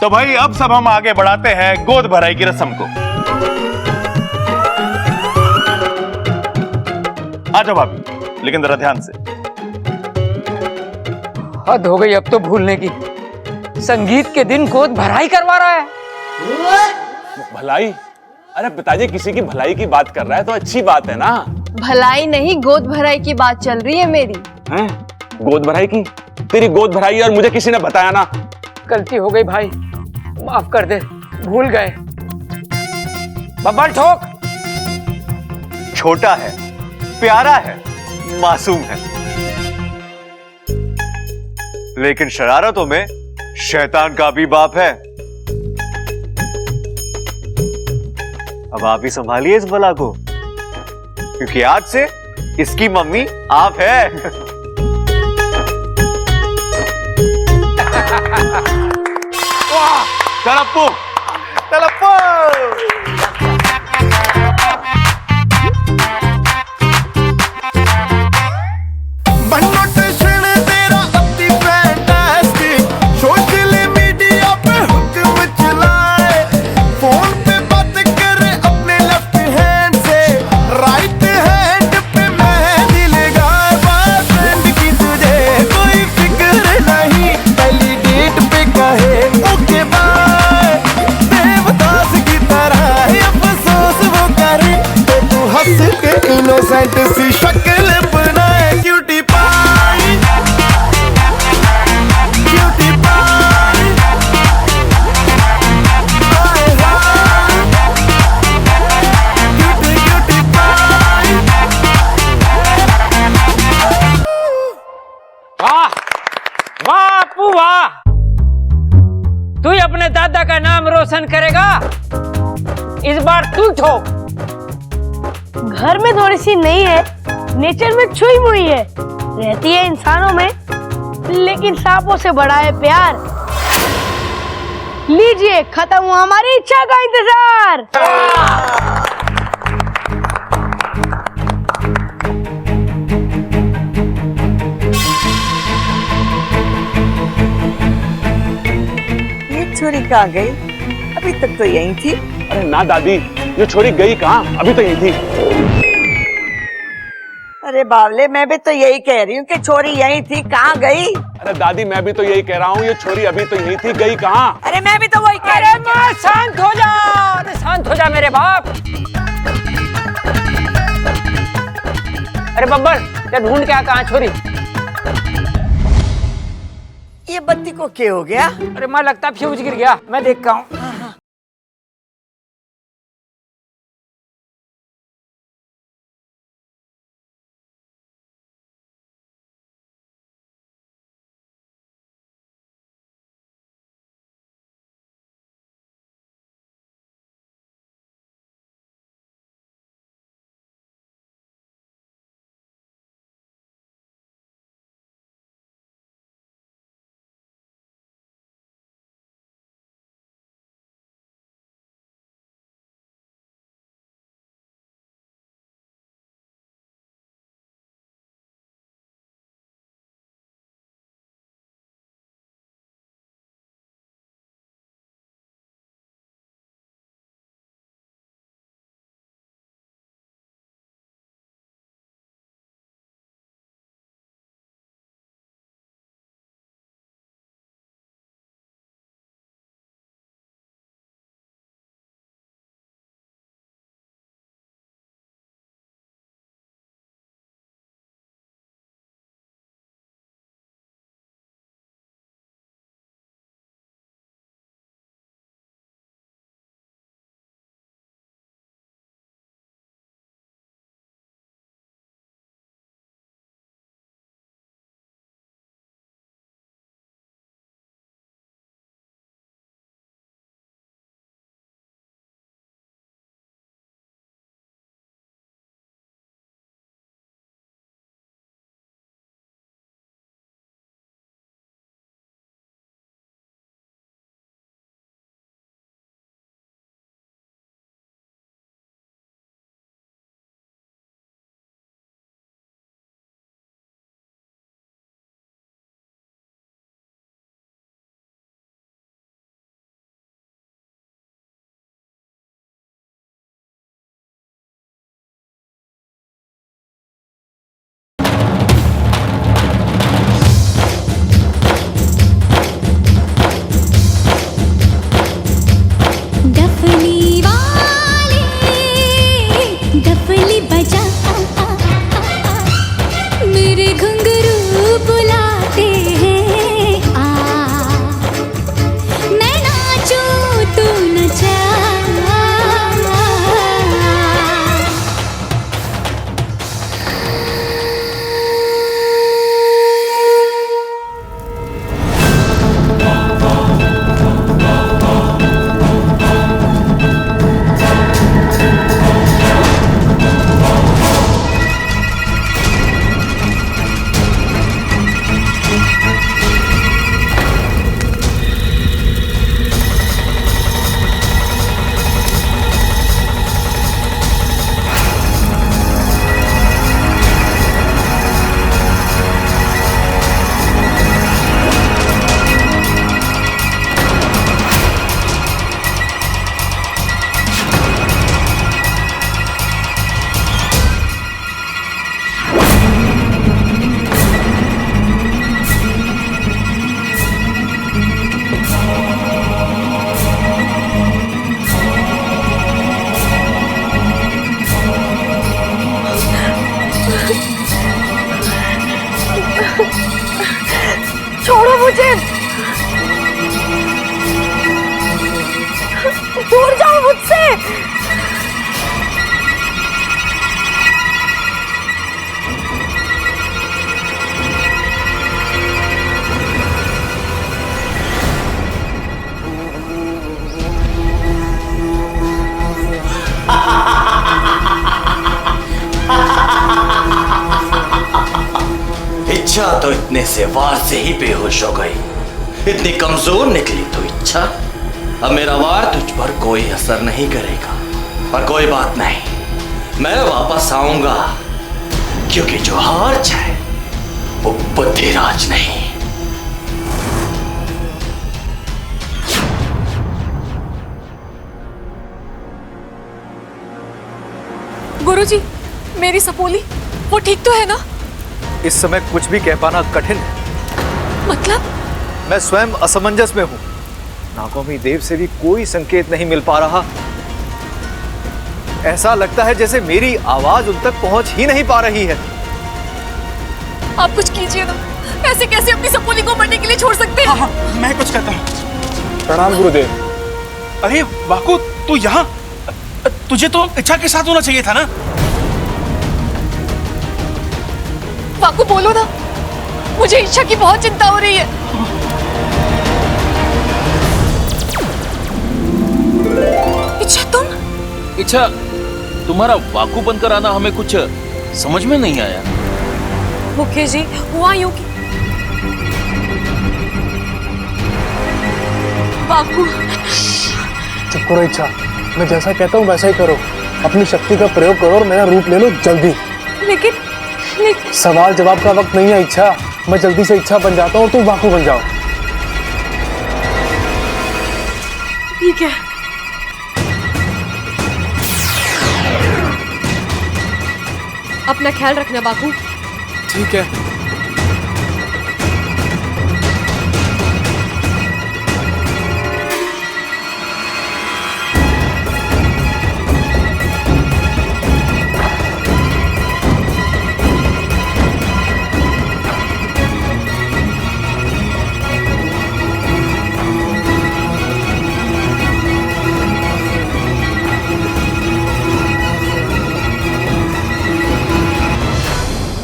तो भाई अब सब हम आगे बढ़ाते हैं गोद भराई की रस्म को। आ जाओ भाभी, लेकिन जरा ध्यान से। हद हो गई अब तो भूलने की। संगीत के दिन गोद भराई करवा रहा है। भलाई? अरे पिताजी किसी की भलाई की बात कर रहा है तो अच्छी बात है ना। भलाई नहीं, गोद भराई की बात चल रही है मेरी। हैं? गोद भराई की? तेरी गोद भराई और मुझे किसी ने बताया ना। गलती हो गई भाई, माफ कर दे, भूल गए। बब्बर ठोक। छोटा है, प्यारा है, मासूम है, लेकिन शरारतों में शैतान का भी बाप है। अब आप ही संभालिए इस बला को, क्योंकि आज से इसकी मम्मी आप है। वाह, तलप्पू तलप्पू। इनोसेंट सी शक्ल बनाए cutie pie, cutie pie, cutie cutie pie. वाह वाह अपू वाह, तू ही अपने दादा का नाम रोशन करेगा। इस बार तू ठोक। घर में थोड़ी सी नहीं है, नेचर में छुई मुई है, रहती है इंसानों में, लेकिन सांपों से बड़ा है प्यार। लीजिए, खत्म हुआ हमारी इच्छा का इंतजार। ये छोरी कहाँ गई? अभी तक तो यहीं थी। अरे ना दादी, ये छोरी गई कहाँ, अभी तो यही थी। अरे बावले, मैं भी तो यही कह रही हूँ कि छोरी यहीं थी, कहाँ गई? अरे दादी मैं भी तो यही कह रहा हूँ, ये छोरी अभी तो यही थी, गई कहाँ? अरे मैं भी तो वही कह रही हूँ। मां शांत हो जा, अरे शांत हो जा मेरे बाप। अरे बब्बर, क्या ढूंढ के आ, कहाँ छोरी? ये बत्ती को क्या हो गया? अरे मां लगता फ्यूज गिर गया, मैं देखता हूँ। इच्छा तो इतने से वार से ही बेहोश हो गई। इतनी कमजोर निकली तो इच्छा। अब मेरा वार तुझ पर कोई असर नहीं करेगा। पर कोई बात नहीं, मैं वापस आऊंगा, क्योंकि जो हार जाए वो बुद्धिराज नहीं। गुरुजी, मेरी सपोली वो ठीक तो है ना? इस समय कुछ भी कह पाना कठिन है। मतलब? मैं स्वयं असमंजस में हूं। नागौमी देव से भी कोई संकेत नहीं मिल पा रहा। ऐसा लगता है जैसे मेरी आवाज उन तक पहुंच ही नहीं पा रही है। आप कुछ कीजिए ना। ऐसे कैसे अपनी सपोली को मरने के लिए छोड़ सकते हैं? हाँ, मैं कुछ कहता हूँ। प्रणाम गुरुदेव। अरे वाकू, तू यहाँ? तुझे तो इच्छा के साथ होना चाहिए था ना। वाकू बोलो ना, मुझे इच्छा की बहुत चिंता हो रही है। इच्छा तुम? इच्छा, तुम्हारा वाकू बनकर आना हमें कुछ समझ में नहीं आया। मुखिया जी, हुआ यूं कि वाकू। चुप करो इच्छा, मैं जैसा कहता हूँ वैसा ही करो। अपनी शक्ति का प्रयोग करो और मेरा रूप ले लो जल्दी। लेकिन सवाल जवाब का वक्त नहीं है इच्छा। मैं जल्दी से इच्छा बन जाता हूँ और तुम वाकू बन जाओ। ठीक है। अपना ख्याल रखना वाकू। ठीक है।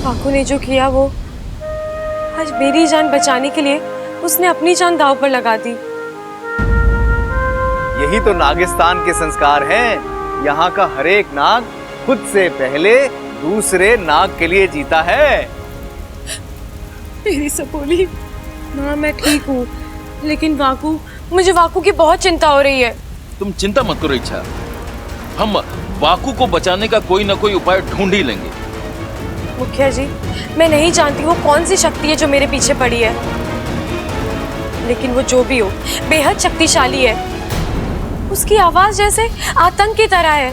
वाकू ने जो किया वो आज मेरी जान बचाने के लिए उसने अपनी जान दांव पर लगा दी। यही तो नागिस्तान के संस्कार हैं। यहाँ का हर एक नाग खुद से पहले दूसरे नाग के लिए जीता है। मेरी सपोली। माँ, मैं ठीक हूँ, लेकिन वाकू, मुझे वाकू की बहुत चिंता हो रही है। तुम चिंता मत करो इच्छा, हम वाकू को बचाने का कोई ना कोई उपाय ढूंढ ही लेंगे। मुखिया जी, मैं नहीं जानती वो कौन सी शक्ति है जो मेरे पीछे पड़ी है, लेकिन वो जो भी हो बेहद शक्तिशाली है। उसकी आवाज जैसे आतंक की तरह है।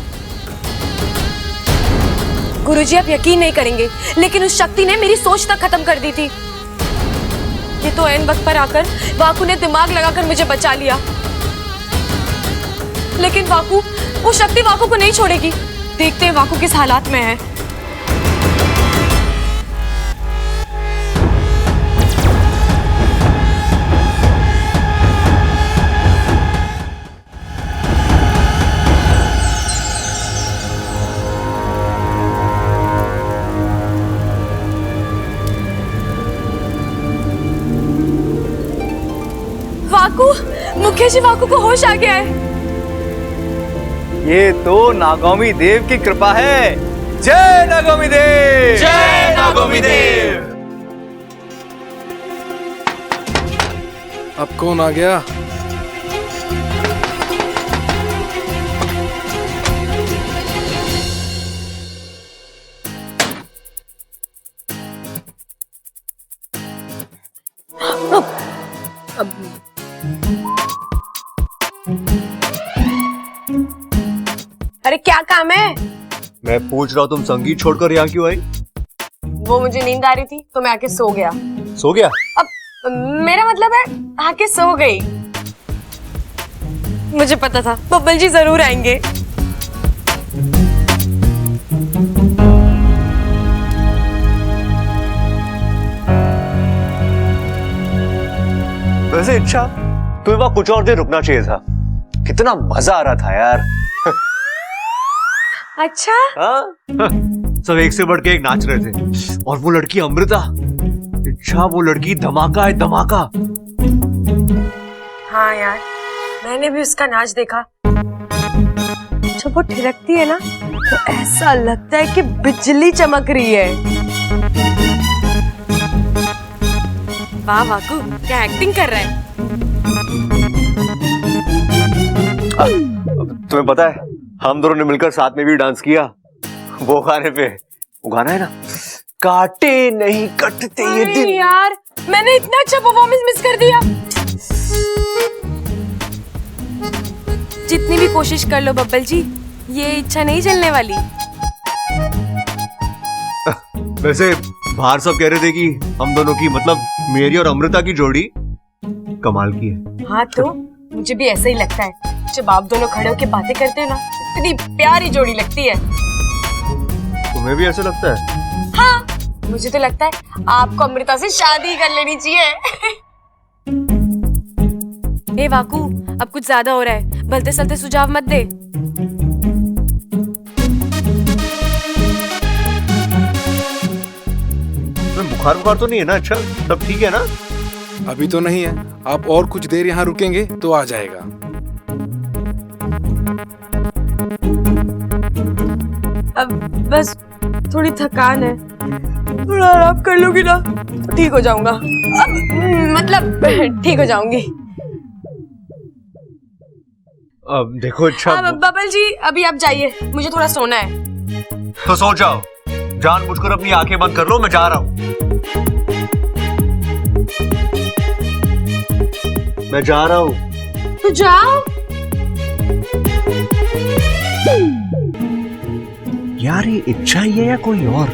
गुरुजी, आप यकीन नहीं करेंगे, लेकिन उस शक्ति ने मेरी सोच तक खत्म कर दी थी। ये तो ऐन वक्त पर आकर वाकू ने दिमाग लगाकर मुझे बचा लिया, लेकिन वाकू, वो शक्ति वाकू को नहीं छोड़ेगी। देखते हैं वाकू किस हालात में है। वाकू, मुखिया जी, वाकू को होश आ गया है। ये तो नागौमी देव की कृपा है। जय नागौमी देव! जय नागौमी देव! अब कौन आ गया? अरे क्या काम है? मैं पूछ रहा हूँ, तुम संगीत छोड़कर यहाँ क्यों आई? वो मुझे नींद आ रही थी तो मैं आके सो गया। सो गया? अब मेरा मतलब है आके सो गई। मुझे पता था बब्बल जी जरूर आएंगे। वैसे इच्छा, तुम्हें वहां कुछ और देर रुकना चाहिए था। कितना मजा आ रहा था यार। अच्छा? सब एक से बढ़ के एक नाच रहे थे, और वो लड़की अमृता, इच्छा, वो लड़की धमाका है, धमाका। हाँ यार, मैंने भी उसका नाच देखा। जब वो थिरकती है ना तो ऐसा लगता है कि बिजली चमक रही है। वाह वाकू, क्या एक्टिंग कर रहा है। तुम्हें पता है हम दोनों ने मिलकर साथ में भी डांस किया वो गाने पे। वो गाना है ना, काटे नहीं कटते ये अरे दिन। यार, मैंने इतना अच्छा परफॉर्मेंस मिस कर दिया। जितनी भी कोशिश कर लो बब्बल जी, ये इच्छा नहीं चलने वाली। वैसे बाहर सब कह रहे थे कि हम दोनों की, मतलब मेरी और अमृता की जोड़ी कमाल की है। हाँ तो मुझे भी ऐसा ही लगता है। जब आप दोनों खड़े होकर बातें करते हो ना, इतनी प्यारी जोड़ी लगती है। तुम्हें भी ऐसा लगता है? हाँ, मुझे तो लगता है आपको अमृता से शादी कर लेनी चाहिए। ए वाकू, अब कुछ ज्यादा हो रहा है, भलते सलते सुझाव मत दे। बुखार तो नहीं है ना? अच्छा, सब ठीक है ना? अभी तो नहीं है, आप और कुछ देर यहाँ रुकेंगे तो आ जाएगा। अब बस थोड़ी थकान है, थोड़ा आराम कर लूंगी ना तो ठीक हो जाऊंगा। अब मतलब ठीक हो जाऊंगी। अब देखो अच्छा, अब बबल जी अभी आप जाइए, मुझे थोड़ा सोना है। तो सो जाओ, जानबूझकर अपनी आंखें बंद कर लो, मैं जा रहा हूँ। मैं जा रहा हूँ। तो जाओ। यार ये इच्छा ही है या कोई और?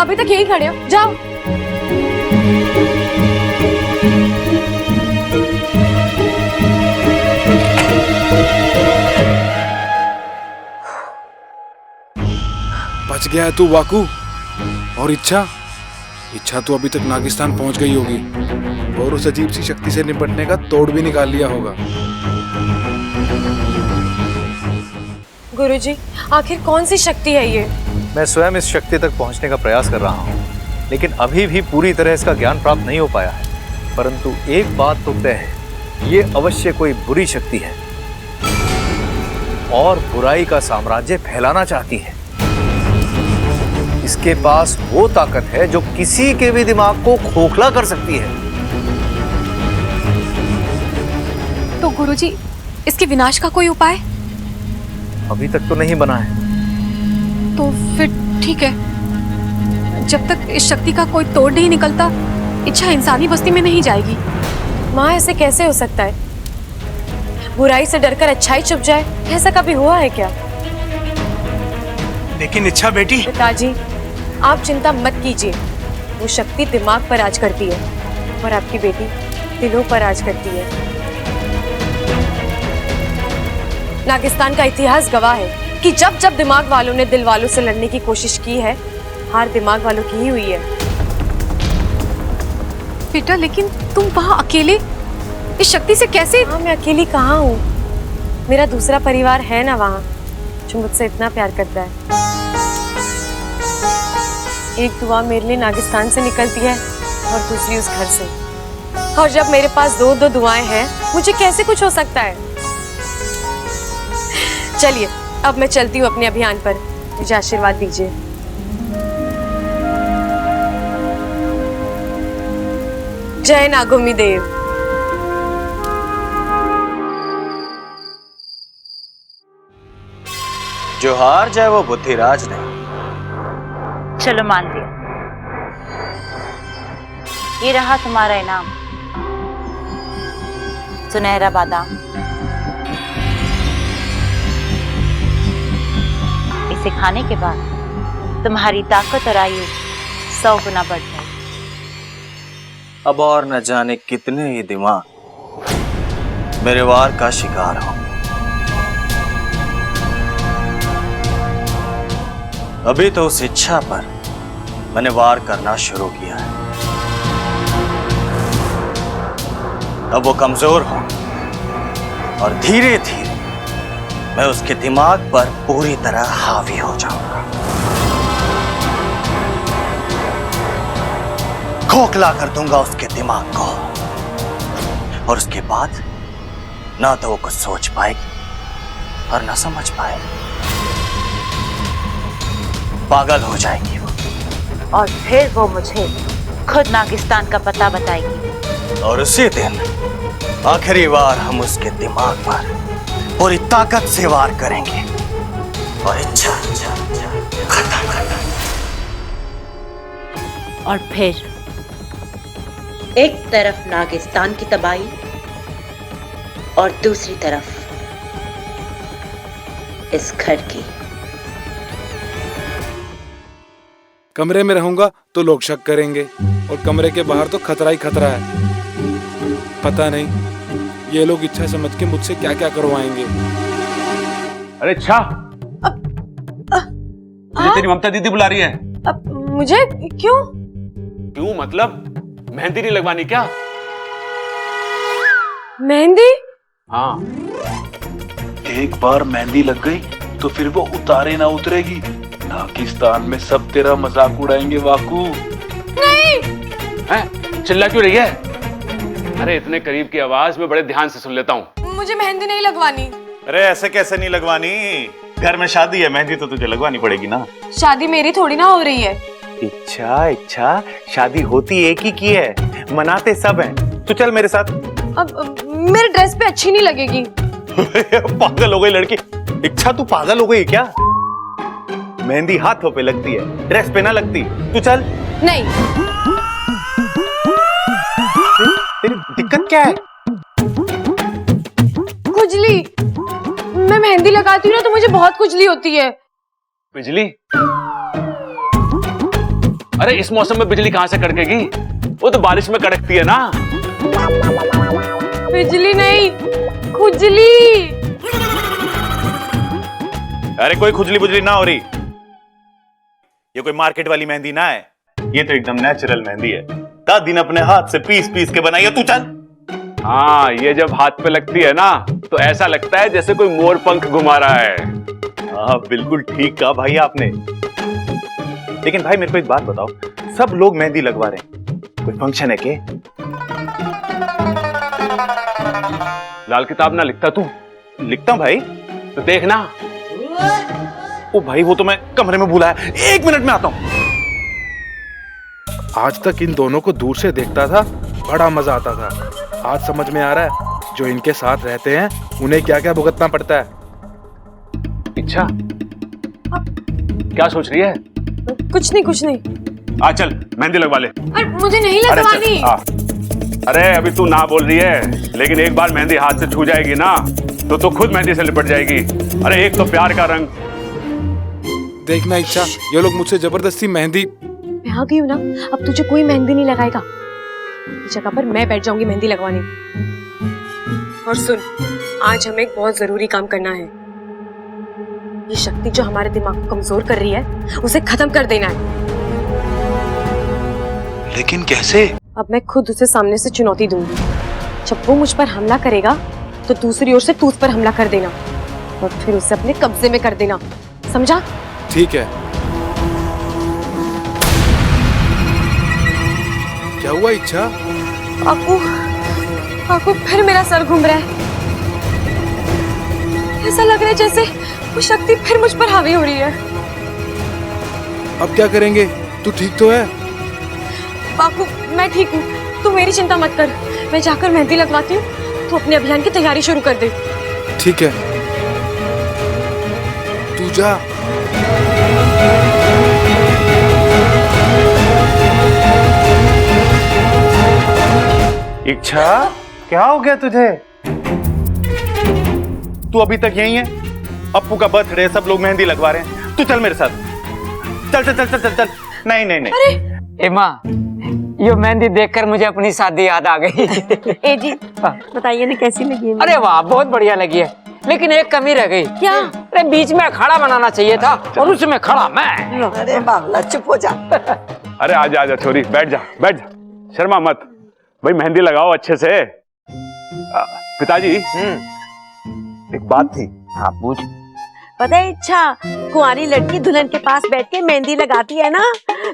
अभी तक यहीं खड़े हो, जाओ। बच गया है तू वाकू। और इच्छा तो अभी तक नागिस्तान पहुंच गई होगी और उस अजीब सी शक्ति से निपटने का तोड़ भी निकाल लिया होगा। गुरुजी, आखिर कौन सी शक्ति है ये? मैं स्वयं इस शक्ति तक पहुंचने का प्रयास कर रहा हूं, लेकिन अभी भी पूरी तरह इसका ज्ञान प्राप्त नहीं हो पाया है। परंतु एक बात तो तय है, ये अवश्य कोई बुरी शक्ति है और बुराई का साम्राज्य फैलाना चाहती है। इसके पास वो ताकत है जो किसी के भी दिमाग को खोखला कर सकती है। तो गुरुजी, इसके विनाश का कोई उपाय? अभी तक तो नहीं बना है। तो फिर ठीक है, जब तक इस शक्ति का कोई तोड़ नहीं निकलता, इच्छा इंसानी बस्ती में नहीं जाएगी। माँ, ऐसे कैसे हो सकता है? बुराई से डरकर अच्छाई छुप जाए, ऐसा कभी हुआ है क्या? लेकिन इच्छा बेटी, पिताजी आप चिंता मत कीजिए। वो शक्ति दिमाग पर राज करती है और आपकी बेटी दिलों पर राज करती है। नागिस्तान का इतिहास गवाह है कि जब जब दिमाग वालों ने दिल वालों से लड़ने की कोशिश की है, हार दिमाग वालों की ही हुई है। बेटा, लेकिन तुम वहां अकेले इस शक्ति से कैसे? हाँ, मैं अकेली कहाँ हूँ, मेरा दूसरा परिवार है ना वहाँ, जो मुझसे इतना प्यार करता है। एक दुआ मेरे लिए नागिस्तान से निकलती है और दूसरी उस घर से। और जब मेरे पास दो दो दुआएं हैं, मुझे कैसे कुछ हो सकता है? चलिए, अब मैं चलती हूँ अपने अभियान पर। मुझे आशीर्वाद दीजिए। जय नागोमी देव। जो हार जाए वो बुद्धिराज नहीं। चलो मान लिया, ये रहा तुम्हारा इनाम, सुनहरा बादाम। इसे खाने के बाद तुम्हारी ताकत और आयु 100 गुना बढ़ जाएगी। अब और न जाने कितने ही दिमाग मेरे वार का शिकार हो। अभी तो उस इच्छा पर मैंने वार करना शुरू किया है। अब वो कमजोर हो और धीरे धीरे मैं उसके दिमाग पर पूरी तरह हावी हो जाऊंगा। खोखला कर दूंगा उसके दिमाग को और उसके बाद ना तो वो कुछ सोच पाएगी और ना समझ पाएगी। पागल हो जाएगी वो। और फिर वो मुझे खुद नागिस्तान का पता बताएगी। और उसी दिन आखिरी बार हम उसके दिमाग पर पूरी ताकत से वार करेंगे और इच्छा खत्म कर देंगे। और फिर एक तरफ नागिस्तान की तबाही और दूसरी तरफ इस घर की। कमरे में रहूंगा तो लोग शक करेंगे और कमरे के बाहर तो खतरा ही खतरा है। पता नहीं ये लोग इच्छा समझ के मुझसे क्या क्या करवाएंगे। अरे इच्छा, तुझे तेरी ममता दीदी बुला रही है। मुझे क्यों? क्यों मतलब? मेहंदी नहीं लगवानी क्या? मेहंदी? हाँ। एक बार मेहंदी लग गई तो फिर वो उतारे ना उतरेगी। नागिस्तान में सब तेरा मजाक उड़ाएंगे वाकू। नहीं। हैं? चिल्ला क्यों रही है? अरे इतने करीब की आवाज में बड़े ध्यान से सुन लेता हूँ। मुझे मेहंदी नहीं लगवानी। अरे ऐसे कैसे नहीं लगवानी? घर में शादी है, मेहंदी तो तुझे लगवानी पड़ेगी ना। शादी मेरी थोड़ी ना हो रही है। इच्छा शादी होती एक ही की है, मनाते सब हैं। तू चल मेरे साथ। अब मेरे ड्रेस पे अच्छी नहीं लगेगी। पागल हो गई लड़की। इच्छा तू पागल हो गई क्या? मेहंदी हाथों पे लगती है, ड्रेस पे ना लगती। तू चल। नहीं। तेरी दिक्कत क्या है? खुजली। मैं मेहंदी लगाती हूँ ना तो मुझे बहुत खुजली होती है। बिजली? अरे इस मौसम में बिजली कहां से कड़केगी? वो तो बारिश में कड़कती है ना। बिजली नहीं, खुजली। अरे कोई खुजली बुजली ना हो रही। ये कोई मार्केट वाली मेहंदी ना है, ये तो एकदम नेचुरल मेहंदी है। दादी ने अपने हाथ से पीस पीस के बनाई है। तू चल। हाँ, ये जब हाथ पे लगती है ना तो ऐसा लगता है जैसे कोई मोर पंख घुमा रहा है। हाँ बिल्कुल ठीक कहा भाई आपने। लेकिन भाई मेरे को एक बात बताओ, सब लोग मेहंदी लगवा रहे हैं, कोई फंक्शन है के? लाल किताब ना लिखता तू? लिखता हूं भाई। तो देखना। ओ भाई वो तो मैं कमरे में भूला है, 1 मिनट में आता हूं। आज तक इन दोनों को दूर से देखता था, बड़ा मजा आता था। आज समझ में आ रहा है जो इनके साथ रहते हैं उन्हें क्या क्या भुगतना पड़ता है। इच्छा, क्या सोच रही है? कुछ नहीं, कुछ नहीं। आ चल मेहंदी लगवा ले। अरे मुझे नहीं लगवानी। अरे अभी तू ना बोल रही है, लेकिन एक बार मेहंदी हाथ से छू जाएगी ना तो खुद मेहंदी से लिपट जाएगी। अरे एक तो प्यार का रंग। देखना इच्छा, ये लोग मुझसे जबरदस्ती मेहंदी। मैं आ गई हूँ ना, अब तुझे कोई मेहंदी नहीं लगाएगा। इस जगह पर मैं बैठ जाऊंगी मेहंदी लगवाने। और सुन, आज हमें एक बहुत जरूरी काम करना है। ये शक्ति जो हमारे दिमाग को कमजोर कर रही है, उसे खत्म कर देना है। लेकिन कैसे? अब मैं खुद उसे सामने से चुनौती दूंगी। जब वो मुझ पर हमला करेगा तो दूसरी ओर से तू उस पर हमला कर देना और फिर उसे अपने कब्जे में कर देना, समझा? ठीक है। क्या हुआ इच्छा? आपको फिर मेरा सर घूम रहा है। ऐसा लग रहा है जैसे वो शक्ति फिर मुझ पर हावी हो रही है। अब क्या करेंगे? तू ठीक तो है? बाकू, मैं ठीक हूँ, तू मेरी चिंता मत कर। मैं जाकर मेहंदी लगवाती हूँ, तू अपने अभियान की तैयारी शुरू कर दे। ठीक है, तू जा। इच्छा, क्या हो गया तुझे? तू अभी तक यहीं है? अप्पू का बर्थडे, सब लोग मेहंदी लगवा रहे हैं। तू चल मेरे साथ। चल चल चल चल चल चल। नहीं नहीं नहीं। अरे ए माँ, ये मेहंदी देखकर मुझे अपनी शादी याद आ गई। ए जी, बताइए ना कैसी लगी? अरे वाह, बहुत बढ़िया लगी है, लेकिन एक कमी रह गई। क्या? अरे बीच में अखाड़ा बनाना चाहिए था और उसमें खड़ा मैं। अरे बावला, चुप हो जा। अरे आजा आजा छोरी, बैठ जा बैठ जा, शर्मा मत भाई, मेहंदी लगाओ अच्छे से। पिताजी, एक बात थी। हाँ पूछ। पता है इच्छा, कुंवारी लड़की दुल्हन के पास बैठ के मेहंदी लगाती है ना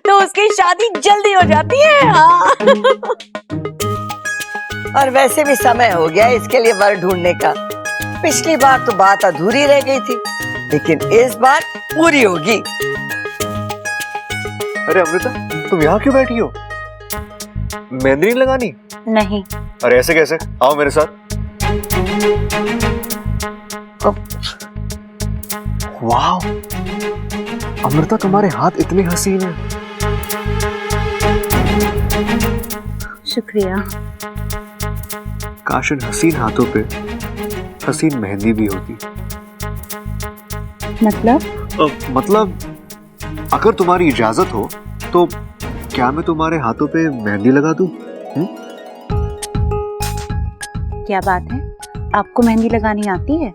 तो उसकी शादी जल्दी हो जाती है। हाँ। और वैसे भी समय हो गया इसके लिए वर ढूंढने का। पिछली बार तो बात अधूरी रह गई थी, लेकिन इस बार पूरी होगी। अरे अमृता, तुम यहाँ क्यों बैठी हो? मेहंदी नहीं लगानी? नहीं। अरे ऐसे कैसे? आओ मेरे साथ। वाह अमृता, तुम्हारे हाथ इतने हसीन हैं। शुक्रिया। काश इन हसीन हाथों पे हसीन मेहंदी भी होती। मतलब अगर तुम्हारी इजाजत हो तो क्या मैं तुम्हारे हाथों पे मेहंदी लगा दूं? क्या बात है, आपको मेहंदी लगानी आती है?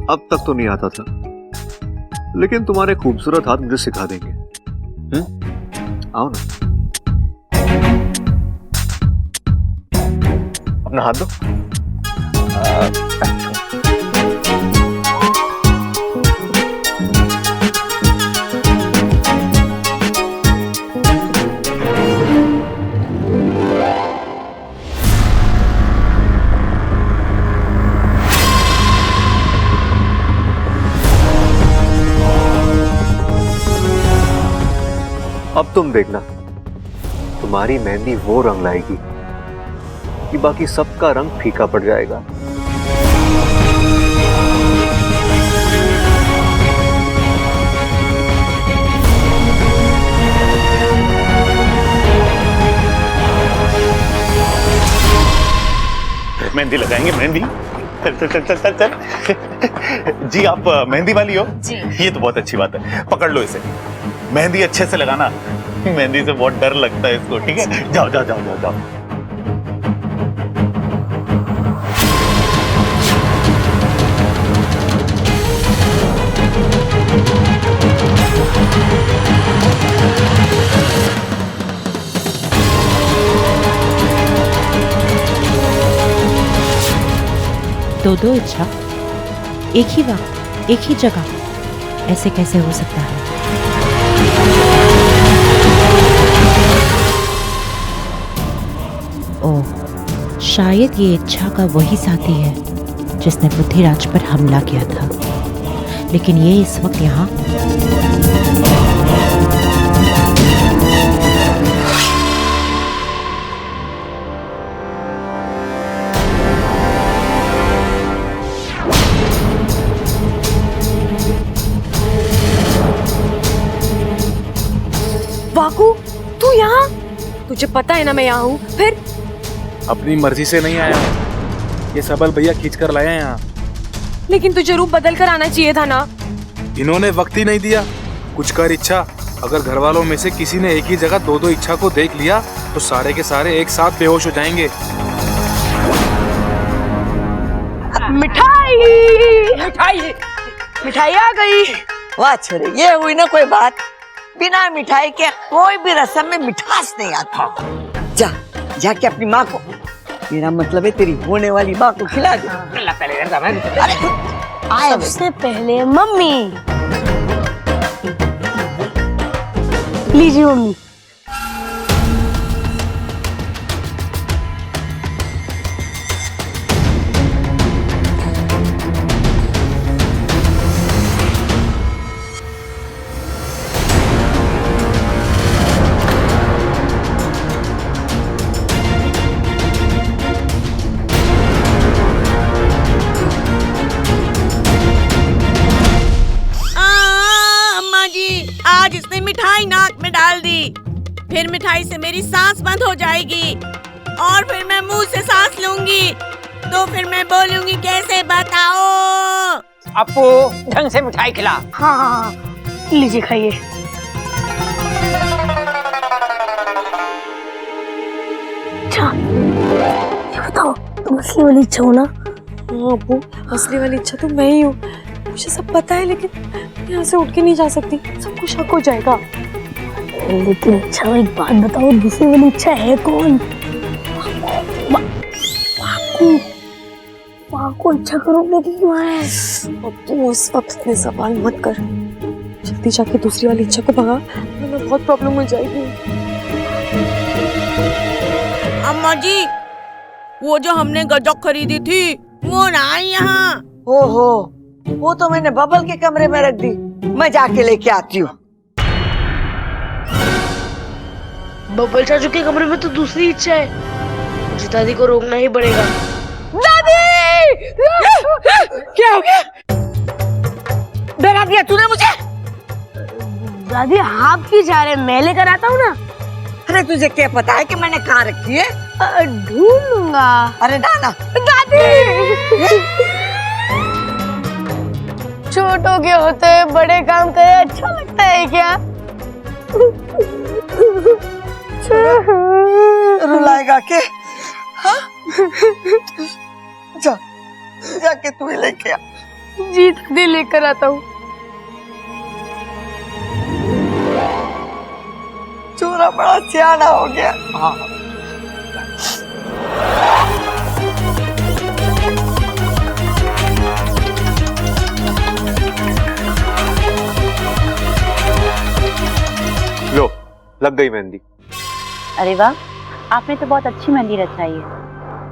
अब तक तो नहीं आता था, लेकिन तुम्हारे खूबसूरत हाथ मुझे सिखा देंगे। आओ ना, अपना हाथ दो। अब तुम देखना, तुम्हारी मेहंदी वो रंग लाएगी कि बाकी सबका रंग फीका पड़ जाएगा। मेहंदी लगाएंगे, मेहंदी। चल चल चल चल चल चल। जी आप मेहंदी वाली हो? जी। ये तो बहुत अच्छी बात है, पकड़ लो इसे। मेहंदी अच्छे से लगाना, मेहंदी से बहुत डर लगता है इसको, ठीक है? जाओ जाओ जाओ जाओ जाओ। दो इच्छा एक ही वक्त एक ही जगह, ऐसे कैसे हो सकता है? ओह, शायद ये इच्छा का वही साथी है जिसने पृथ्वीराज पर हमला किया था, लेकिन ये इस वक्त यहाँ। वाकू, तू यहाँ? तुझे पता है ना मैं यहाँ हूँ। फिर अपनी मर्जी से नहीं आया, ये सबल भैया खींच कर लाया यहाँ। लेकिन तुझे रूप बदल कर आना चाहिए था ना। इन्होंने वक्त ही नहीं दिया। कुछ कर इच्छा, अगर घर वालों में से किसी ने एक ही जगह दो इच्छा को देख लिया तो सारे के सारे एक साथ बेहोश हो जाएंगे। मिठाई मिठाई मिठाई आ गई। वाह छोरे, ये हुई ना कोई बात। बिना मिठाई के कोई भी रस्म में मिठास नहीं आता। जा जाके अपनी माँ को, मेरा मतलब है तेरी होने वाली माँ को खिला दे। सबसे पहले मम्मी। लीजिए मम्मी। आज इसने मिठाई नाक में डाल दी, फिर मिठाई से मेरी सांस बंद हो जाएगी और फिर मैं मुंह से सांस लूंगी तो फिर मैं बोलूंगी कैसे बताओ। अपू ढंग से मिठाई खिला। हाँ, लीजिए खाइए। अच्छा ये बताओ, तुम असली वाली इच्छा हो ना? हाँ अपू, असली वाली इच्छा तो मैं ही हूँ। मुझे सब पता है, लेकिन यहाँ से उठ के नहीं जा सकती, सबको शक हो जाएगा। लेकिन अच्छा एक बात बताओ, दूसरी वाली इच्छा है कौन? वाकू अच्छा करोगे कि क्यों है? अपू इस वक्त इतने सवाल मत कर, जल्दी जाके दूसरी वाली इच्छा को भगा, वरना बहुत प्रॉब्लम हो जाएगी। अम्मा जी, वो जो हमने गजक खरीदी थी वो ना आई यहाँ। ओहो, वो तो मैंने बबल के कमरे में रख दी, मैं जाके लेके आती हूँ। बब्बल चाचू के कमरे में तो दूसरी इच्छा है, मुझे दादी को रोकना ही पड़ेगा। दादी! क्या हो गया? डरा दिया तूने मुझे? दादी आप क्यों जा रहे, मैं लेकर आता हूँ ना। अरे तुझे क्या पता है कि मैंने कहाँ रखी है? ढूंढ लूंगा। अरे डाना। दादी छोटों के होते हुए बड़े काम करे अच्छा लगता है क्या? रुलाएगा के? हाँ? जा जाके तू ही लेके आ। जी दादी लेकर आता हूँ। चोरा बड़ा सियाना हो गया। हाँ लो, लग गई मेहंदी। अरे वाह, आपने तो बहुत अच्छी मेहंदी रचाई है।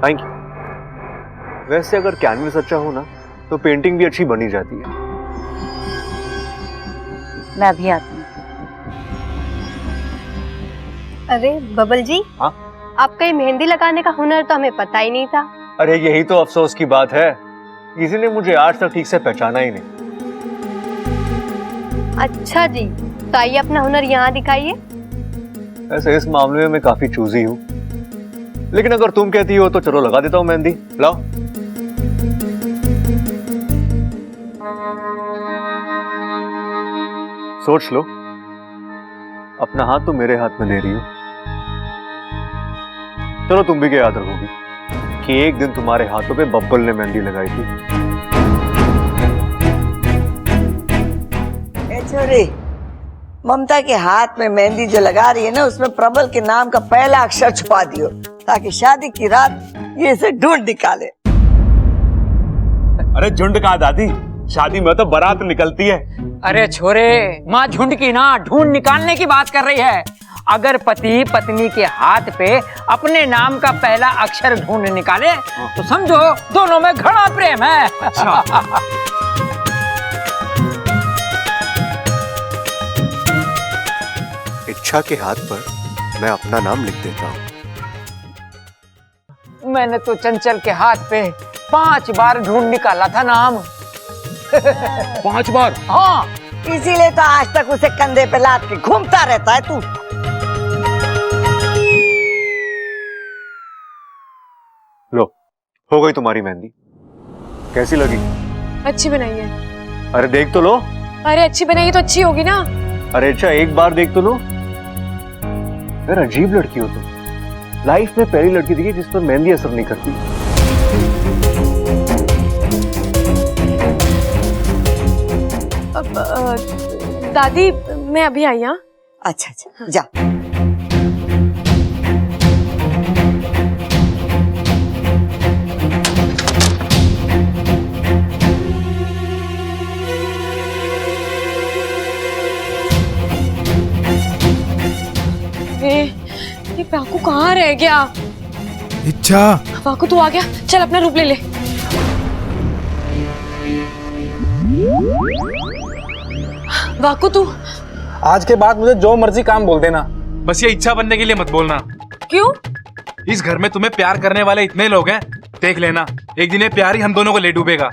Thank you. वैसे अगर कैनवस अच्छा हो ना तो पेंटिंग भी अच्छी बनी जाती है। मैं अभी आती हूँ। अरे बबल जी, हाँ? आपका ये मेहंदी लगाने का हुनर तो हमें पता ही नहीं था। अरे यही तो अफसोस की बात है, किसी ने मुझे आज तक ठीक से पहचाना ही नहीं। अच्छा जी, तो आइए अपना हुनर यहाँ दिखाइए। वैसे इस मामले में मैं काफी चूजी हूँ, लेकिन अगर तुम कहती हो तो चलो लगा देता हूँ मेहंदी। लाओ। सोच लो, अपना हाथ तो मेरे हाथ में दे रही हो। चलो तुम भी क्या याद रखोगी कि एक दिन तुम्हारे हाथों पे बब्बल ने मेहंदी लगाई थी। ए छोरी, ममता के हाथ में मेहंदी जो लगा रही है ना, उसमें प्रबल के नाम का पहला अक्षर छुपा दियो, ताकि शादी की रात ये इसे ढूंढ निकाले। अरे झुंड कहाँ दादी, शादी में तो बारात निकलती है। अरे छोरे, माँ झुंड की ना ढूंढ निकालने की बात कर रही है। अगर पति पत्नी के हाथ पे अपने नाम का पहला अक्षर ढूंढ निकाले तो समझो दोनों में घना प्रेम है। इच्छा के हाथ पर मैं अपना नाम लिख देता हूँ। मैंने तो चंचल के हाथ पे 5 बार ढूंढ निकाला था नाम। 5 बार? हाँ, इसीलिए तो आज तक उसे कंधे पे लाद के घूमता रहता है तू। लो, हो गई तुम्हारी मेहंदी। कैसी लगी? अच्छी बनाई है। अरे देख तो लो। अरे अच्छी बनाई तो अच्छी होगी ना। अरे अच्छा, एक बार देख तो लो। यार अजीब लड़की हो तुम। लाइफ में पहली लड़की देखी जिस पर मेहंदी असर नहीं करती। दादी मैं अभी आई। हाँ अच्छा अच्छा, जा। ये वाकू कहाँ रह गया? इच्छा, वाकू तू आ गया, चल अपना रूप ले ले। वाकू तू आज के बाद मुझे जो मर्जी काम बोल देना, बस ये इच्छा बनने के लिए मत बोलना। क्यों? इस घर में तुम्हें प्यार करने वाले इतने लोग हैं, देख लेना एक दिन ये प्यार ही हम दोनों को ले डूबेगा।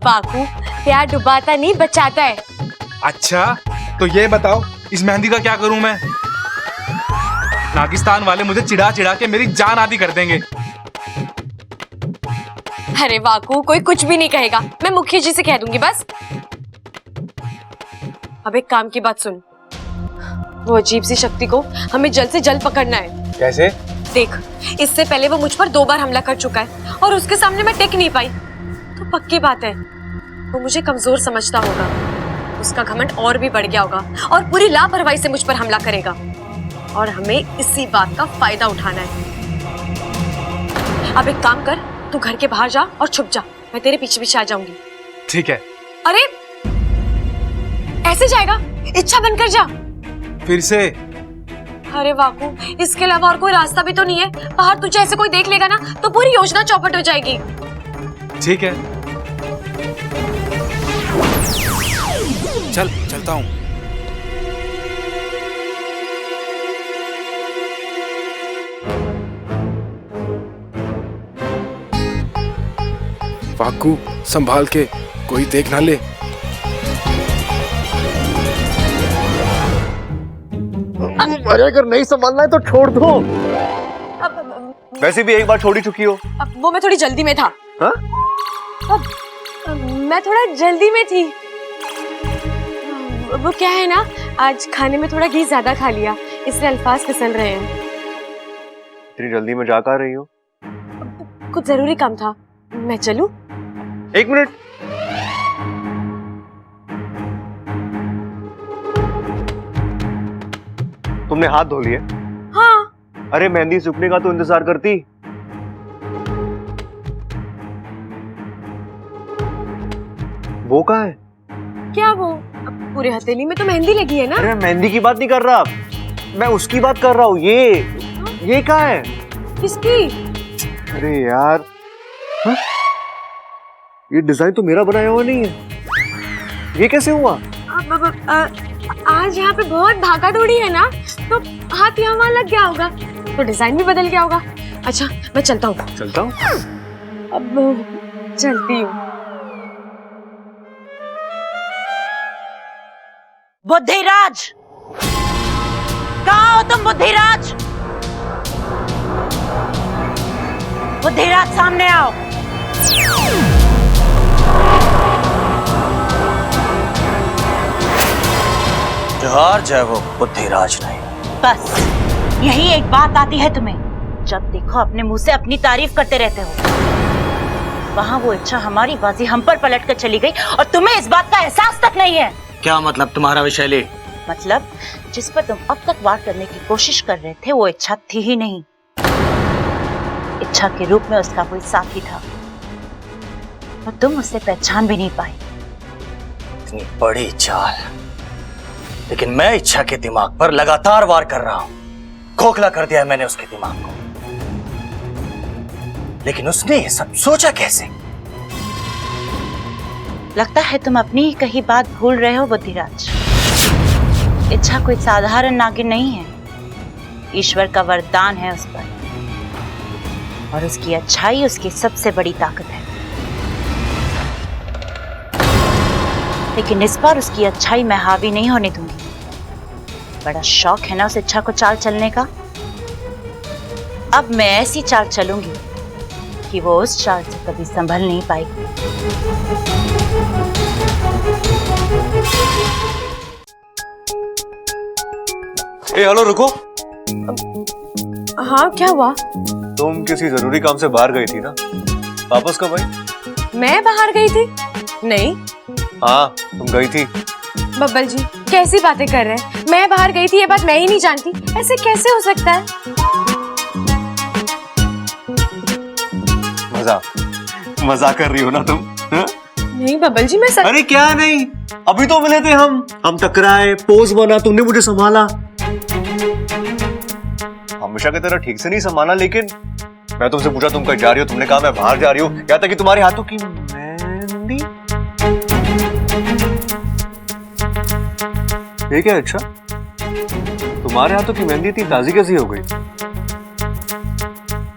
वाकू, प्यार डुबाता नहीं बचाता है। अच्छा तो ये बताओ इस मेहंदी का क्या करूं मैं? नागिस्तान वाले मुझे चिढ़ा चिढ़ा के मेरी जान आधी कर देंगे। अरे वाकू, कोई कुछ भी नहीं कहेगा, मैं मुखिया जी से कह दूंगी बस। अब एक काम की बात सुन, वो अजीब सी शक्ति को हमें जल्द से जल्द पकड़ना है। कैसे? देख, इससे पहले वो मुझ पर 2 बार हमला कर चुका है और उसके सामने मैं टिक नहीं पाई, तो पक्की बात है वो मुझे कमजोर समझता होगा। उसका घमंड और भी बढ़ गया होगा और पूरी लापरवाही से मुझ पर हमला करेगा और हमें इसी बात का फायदा उठाना है। अब एक काम कर, तू घर के बाहर जा और छुप जा, मैं तेरे पीछे पीछे आ जाऊंगी। ठीक है। अरे ऐसे जाएगा? इच्छा बनकर जा। फिर से? अरे वाकू, इसके अलावा और कोई रास्ता भी तो नहीं है। बाहर तुझे ऐसे कोई देख लेगा ना तो पूरी योजना चौपट हो जाएगी। ठीक है, चलता हूँ। वाकू संभाल के, कोई देख ना ले। अरे अगर नहीं संभालना है तो छोड़ दो। वैसे भी एक बार छोड़ ही चुकी हो। अब वो मैं थोड़ी जल्दी में था। हाँ? मैं थोड़ा जल्दी में थी। वो क्या है ना, आज खाने में थोड़ा घी ज्यादा खा लिया, इसलिए अल्फाज फिसल रहे हैं। इतनी जल्दी में जा कर रही हो? कुछ जरूरी काम था, मैं चलूं? एक मिनट। तुमने हाथ धो लिए? हाँ। अरे मेहंदी सूखने का तो इंतजार करती। वो कहाँ है? क्या वो? पूरे हथेली में तो मेहंदी लगी है ना। अरे मेहंदी की बात नहीं कर रहा, मैं उसकी बात कर रहा हूँ। ये कहाँ है? किसकी? अरे यार, हाँ? ये डिजाइन तो मेरा बनाया हुआ नहीं है, ये कैसे हुआ? आज यहाँ पे बहुत भागा दौड़ी है ना, तो हाथ यहाँ वहाँ लग गया होगा, तो डिजाइन भी बदल गया होगा। अच्छा मैं चलता हूँ। चलता हूँ? अब चलती हूँ। बुद्धिराज, कहाँ हो तुम? बुद्धिराज, बुद्धिराज सामने आओ। हार जाए वो बुद्धिराज नहीं। बस यही एक बात आती है तुम्हें, जब देखो अपने मुंह से अपनी तारीफ करते रहते हो। वहाँ वो इच्छा हमारी बाजी हम पर पलट कर चली गई और तुम्हें इस बात का एहसास तक नहीं है। क्या मतलब तुम्हारा विशैली? मतलब जिस पर तुम अब तक वार करने की कोशिश कर रहे थे वो इच्छा थी ही नहीं। इच्छा के रूप में उसका कोई साथी था और तुम उसे पहचान भी नहीं पाई। इतनी बड़ी चाल, लेकिन मैं इच्छा के दिमाग पर लगातार वार कर रहा हूं। खोखला कर दिया है मैंने उसके दिमाग को, लेकिन उसने ये सब सोचा कैसे? लगता है तुम अपनी ही कही बात भूल रहे हो बुद्धिराज। इच्छा कोई साधारण नागिन नहीं है, ईश्वर का वरदान है उस पर, और उसकी अच्छाई उसकी सबसे बड़ी ताकत है। लेकिन इस बार उसकी अच्छाई मैं हावी नहीं होने दूंगी। बड़ा शौक है ना उस इच्छा को चाल चलने का। अब मैं ऐसी चाल चलूंगी कि वो उस चाल से कभी संभल नहीं पाएगी। हेलो, रुको। हाँ क्या हुआ? तुम किसी जरूरी काम से बाहर गई थी ना, वापस कब आई? मैं बाहर गई थी? नहीं। हाँ तुम गई थी। बब्बल जी कैसी बातें कर रहे हैं? मैं बाहर गई थी ये बात मैं ही नहीं जानती, ऐसे कैसे हो सकता है? मजाक कर रही हो ना तुम? हा? नहीं बब्बल जी मैं सच। अरे क्या नहीं, अभी तो मिले थे हम टकराए, पोज बना, तुमने मुझे संभाला। हमेशा की तरह ठीक से नहीं संभाला, लेकिन मैं तुमसे पूछा तुम कहीं जा रही हो, तुमने कहा मैं बाहर जा रही हूँ, क्या था कि तुम्हारे हाथों की मेहंदी। ठीक है, अच्छा तुम्हारे हाथों की मेहंदी इतनी ताजी कैसी हो गई?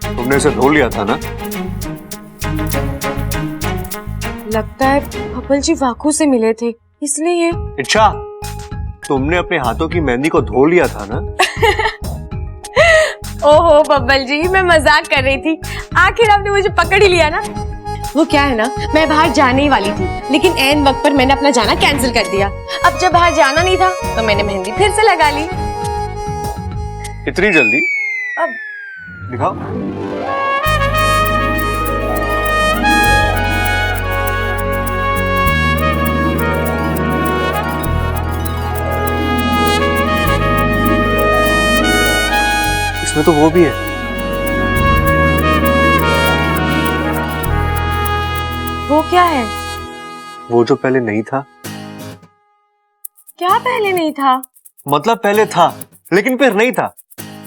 तुमने इसे धो लिया था ना? लगता है बब्बल जी वाकू से मिले थे इसलिए। अच्छा तुमने अपने हाथों की मेहंदी को धो लिया था ना? ओहो बब्बल जी मैं मजाक कर रही थी, आखिर आपने मुझे पकड़ ही लिया ना। वो क्या है ना, मैं बाहर जाने ही वाली थी, लेकिन ऐन वक्त पर मैंने अपना जाना कैंसिल कर दिया। अब जब बाहर जाना नहीं था तो मैंने मेहंदी फिर से लगा ली। इतनी जल्दी? अब दिखाओ। इसमें तो वो भी है। वो क्या है? वो जो पहले नहीं था। क्या पहले नहीं था? मतलब पहले था लेकिन फिर नहीं था,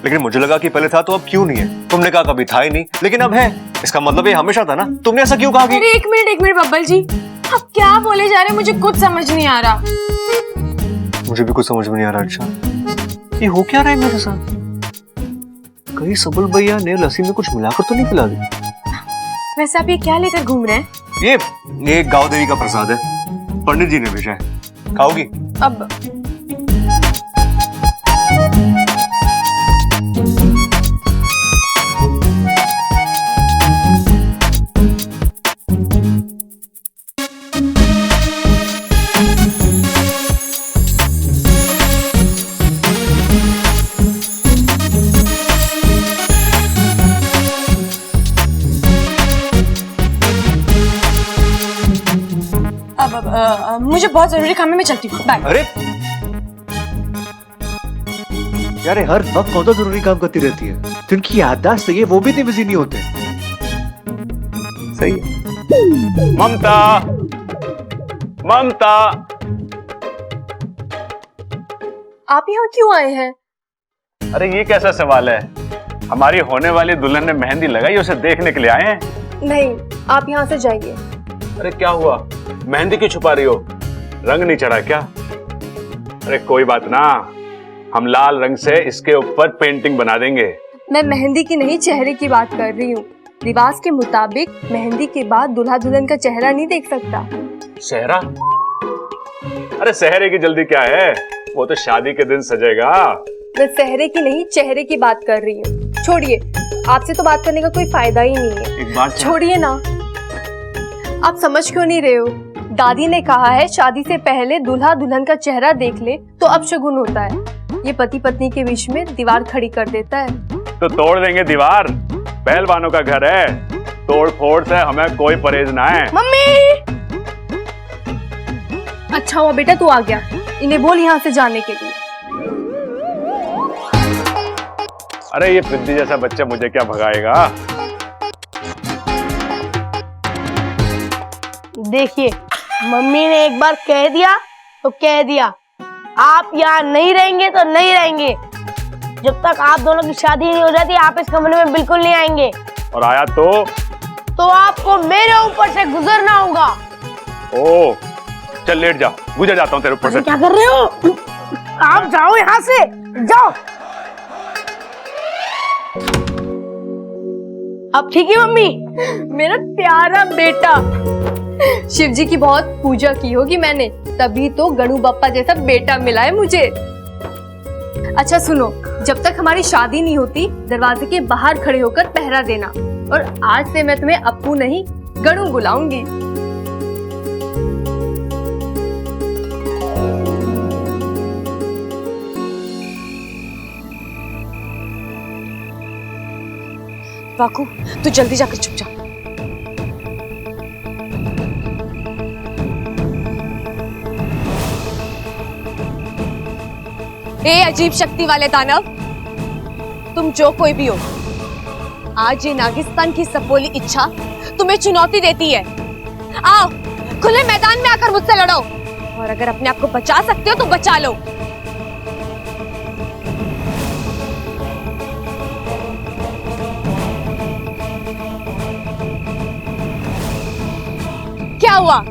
लेकिन मुझे लगा कि पहले था तो अब क्यों नहीं है। तुमने कहा कभी था ही नहीं, लेकिन अब है, इसका मतलब ये हमेशा था ना। तुमने ऐसा क्यों कहा कि... अरे एक मिनट बब्बल जी, आप क्या बोले जा रहे हैं? मुझे कुछ समझ नहीं आ रहा। मुझे भी कुछ समझ में नहीं आ रहा। अच्छा ये हो क्या रहा है मेरे साथ? कहीं सबल भैया ने लस्सी में कुछ मिलाकर तो नहीं पिला दी? वैसे आप ये क्या लेकर घूम रहे हैं? ये गाँव देवी का प्रसाद है, पंडित जी ने भेजा है। खाओगी? अब मुझे बहुत जरूरी काम है, मैं चलती हूँ, बाय। अरे यार, हर वक्त कौन सा जरूरी काम करती रहती है? जिनकी याददाश्त सही है वो भी इतने बिजी नहीं होते। सही है। ममता, ममता, आप यहाँ क्यों आए हैं? अरे ये कैसा सवाल है? हमारी होने वाली दुल्हन ने मेहंदी लगाई, उसे देखने के लिए आए हैं। नहीं, आप यहाँ से जाइए। अरे क्या हुआ? मेहंदी क्यों छुपा रही हो? रंग नहीं चढ़ा क्या? अरे कोई बात ना, हम लाल रंग से इसके ऊपर पेंटिंग बना देंगे। मैं मेहंदी की नहीं, चेहरे की बात कर रही हूँ। रिवाज के मुताबिक मेहंदी के बाद दूल्हा दुल्हन का चेहरा नहीं देख सकता। सेहरा? अरे सेहरे की जल्दी क्या है, वो तो शादी के दिन सजेगा। मैं सेहरे की नहीं, चेहरे की बात कर रही हूँ। छोड़िए, आपसे तो बात करने का कोई फायदा ही नहीं है। एक बात छोड़िए ना। आप समझ क्यों नहीं रहे हो? दादी ने कहा है शादी से पहले दूल्हा दुल्हन का चेहरा देख ले तो अपशगुन होता है। ये पति पत्नी के बीच में दीवार खड़ी कर देता है। तो तोड़ देंगे दीवार, पहलवानों का घर है, तोड़ फोड़ से हमें कोई परहेज ना है। मम्मी! अच्छा हुआ बेटा तू आ गया, इन्हें बोल यहाँ से जाने के लिए। अरे ये पिद्दी जैसा बच्चा मुझे क्या भगाएगा? देखिए, मम्मी ने एक बार कह दिया तो कह दिया, आप यहाँ नहीं रहेंगे तो नहीं रहेंगे। जब तक आप दोनों की शादी नहीं हो जाती आप इस कमरे में बिल्कुल नहीं आएंगे। और आया तो आपको मेरे ऊपर से गुजरना होगा। ओ, चल लेट जा, गुजर जाता हूँ तेरे ऊपर से। क्या कर रहे हो? आप जाओ यहाँ से, जाओ। अब ठीक है मम्मी? मेरा प्यारा बेटा, शिव जी की बहुत पूजा की होगी मैंने, तभी तो गणु बप्पा जैसा बेटा मिला है मुझे। अच्छा सुनो, जब तक हमारी शादी नहीं होती दरवाजे के बाहर खड़े होकर पहरा देना, और आज से मैं तुम्हें अप्पू नहीं गणु बुलाऊंगी। वाकू, तू जल्दी जाकर छुप जा। ए अजीब शक्ति वाले दानव, तुम जो कोई भी हो, आज ये नागिस्तान की सपोली इच्छा तुम्हें चुनौती देती है। आओ, खुले मैदान में आकर मुझसे लड़ो, और अगर अपने आप को बचा सकते हो तो बचा लो। क्या हुआ?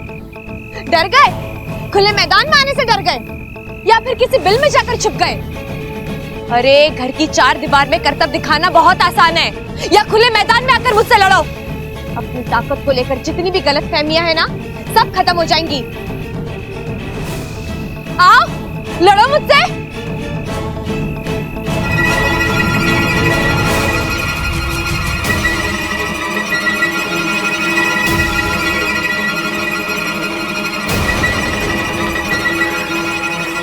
डर गए? खुले मैदान में आने से डर गए, या फिर किसी बिल में जाकर छुप गए? अरे घर की चार दीवार में करतब दिखाना बहुत आसान है, या खुले मैदान में आकर मुझसे लड़ो। अपनी ताकत को लेकर जितनी भी गलतफहमियां हैं ना, सब खत्म हो जाएंगी। आओ, लड़ो मुझसे।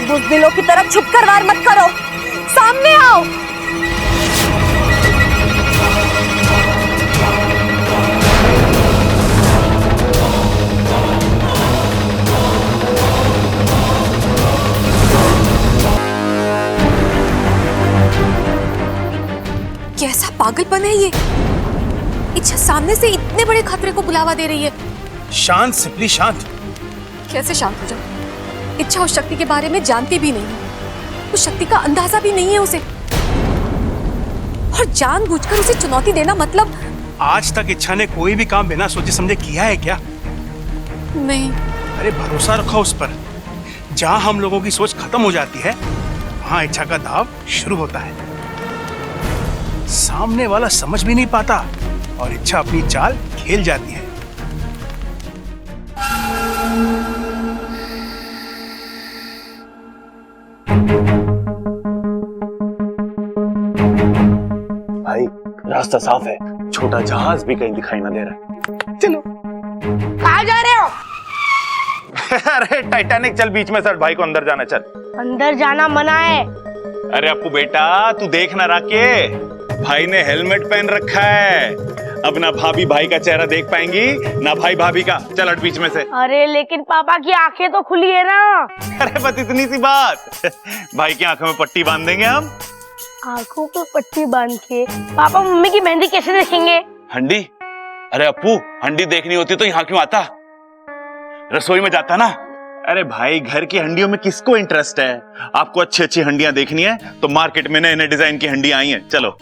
बुज़दिलों की तरफ छुपकर वार मत करो, सामने आओ। कैसा पागलपन है ये? इच्छा सामने से इतने बड़े खतरे को बुलावा दे रही है। शांत, सिंपली शांत। कैसे शांत हो जाऊं? इच्छा उस शक्ति के बारे में जानती भी नहीं है, उस शक्ति का अंदाजा भी नहीं है उसे, और जानबूझकर उसे चुनौती देना मतलब। आज तक इच्छा ने कोई भी काम बिना सोचे समझे किया है क्या? नहीं। अरे भरोसा रखो उस पर। जहां हम लोगों की सोच खत्म हो जाती है वहां इच्छा का दाव शुरू होता है। सामने वाला समझ भी नहीं पाता और इच्छा अपनी चाल खेल जाती है। भाई रास्ता साफ है, छोटा जहाज भी कहीं दिखाई ना दे रहा है। चलो। कहाँ जा रहे हो? अरे टाइटैनिक, चल बीच में सर, भाई को अंदर जाना, चल। अंदर जाना मना है। अरे अपू बेटा, तू देख ना राके, भाई ने हेलमेट पहन रखा है। अब ना भाभी भाई का चेहरा देख पाएंगी, ना भाई भाभी का। चल हट बीच में से। अरे लेकिन पापा की आंखें तो खुली है ना। अरे बस इतनी सी बात। भाई की आंखों में पट्टी बांध देंगे हम। आंखों पे पट्टी बांध के पापा मम्मी की मेहंदी कैसे देखेंगे? हंडी? अरे अपू, हंडी देखनी होती तो यहाँ क्यों आता? रसोई में जाता ना। अरे भाई, घर की हंडियों में किसको इंटरेस्ट है? आपको अच्छी अच्छी हंडियां देखनी है तो मार्केट में नए नए डिजाइन की हंडियां आई हैं, चलो।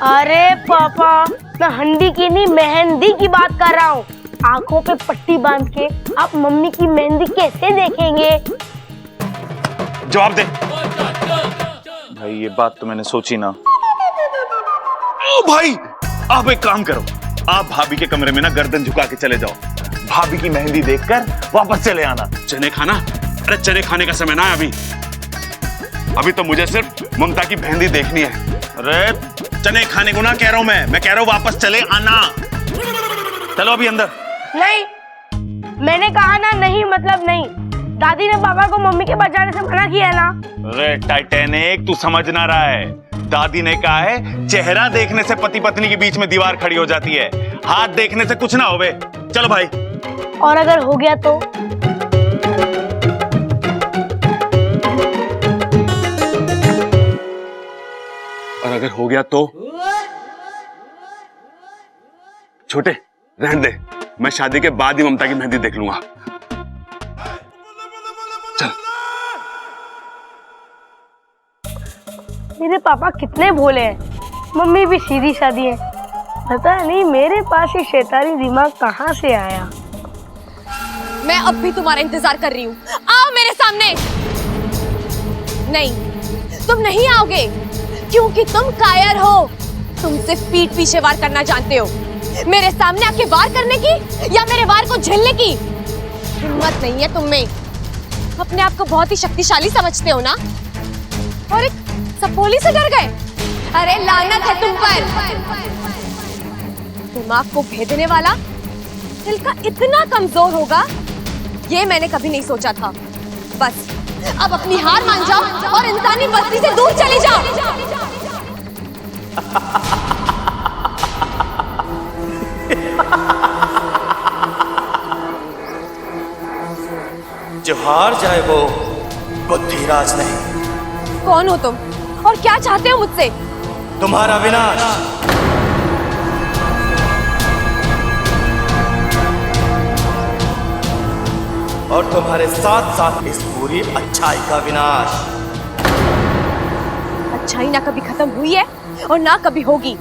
अरे पापा, मैं हंडी की नहीं मेहंदी की बात कर रहा हूँ। आंखों पे पट्टी बांध के आप मम्मी की मेहंदी कैसे देखेंगे? जवाब दे। भाई ये बात तो मैंने सोची ना। ओ भाई, आप एक काम करो, आप भाभी के कमरे में ना गर्दन झुका के चले जाओ। भाभी की मेहंदी देखकर वापस चले आना। चने खाना? अरे चने खाने का समय ना है अभी तो मुझे सिर्फ ममता की मेहंदी देखनी है। अरे चने खाने को ना कह रहा हूं मैं कह रहा हूं वापस चले आना। चलो अभी अंदर। नहीं, मैंने कहा ना नहीं मतलब नहीं। दादी ने पापा को मम्मी के बचाने से मना किया ना। अरे टाइटैनिक, तू समझ ना रहा है। दादी ने कहा है चेहरा देखने से पति पत्नी के बीच में दीवार खड़ी हो जाती है, हाथ देखने से कुछ ना होवे। चलो भाई। और अगर हो गया तो? और अगर हो गया तो? छोटे रहने दे, मैं शादी के बाद ही ममता की मेहंदी देख लूंगा। चल। मेरे पापा कितने भोले हैं, मम्मी भी सीधी सादी है। पता नहीं मेरे पास ये शैतानी दिमाग कहाँ से आया। मैं अब भी तुम्हारा इंतजार कर रही हूँ, आओ मेरे सामने। नहीं, तुम नहीं आओगे क्योंकि तुम कायर हो। तुम सिर्फ पीठ पीछे वार करना जानते हो। मेरे सामने आके वार करने की या मेरे वार को झेलने की हिम्मत नहीं है तुम में। अपने आप को बहुत ही शक्तिशाली समझते हो ना, और एक सपोली से डर गए। अरे लानत है तुम पर। दिमाग को भेदने वाला दिल का इतना कमजोर होगा, ये मैंने कभी नहीं सोचा था। बस अब अपनी हार मान जाओ और इंसानी बस्ती से दूर चले जाओ। जो हार जाए वो बुद्धिराज नहीं। कौन हो तुम और क्या चाहते हो मुझसे? तुम्हारा विनाश। और तुम्हारे साथ साथ इस पूरी अच्छाई का विनाश। अच्छाई ना कभी खत्म हुई है और ना कभी होगी।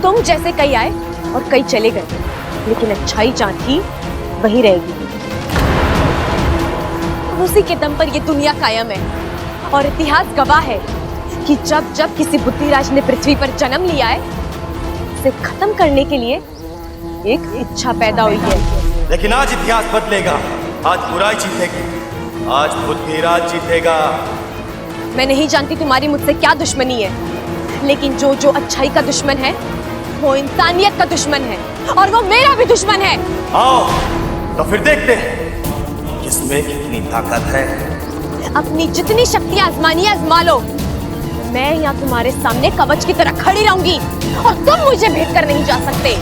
तुम जैसे कई आए और कई चले गए, लेकिन अच्छाई जहाँ थी वहीं रहेगी। उसी के दम पर ये दुनिया कायम है और इतिहास गवाह है कि जब जब किसी बुद्धिराज ने पृथ्वी पर जन्म लिया है, उसे खत्म करने के लिए एक इच्छा पैदा हुई है। लेकिन आज इतिहास बदलेगा, आज बुराई जीतेगी, आज बुद्धिराज जीतेगा। मैं नहीं जानती तुम्हारी मुझसे क्या दुश्मनी है, लेकिन जो जो अच्छाई का दुश्मन है वो इंसानियत का दुश्मन है, और वो मेरा भी दुश्मन है। आओ तो फिर देखते हैं किसमें कितनी ताकत है। अपनी जितनी शक्ति आजमानी आजमा लो। मैं यहाँ तुम्हारे सामने कवच की तरह खड़ी रहूंगी और तुम मुझे भेद कर नहीं जा सकते।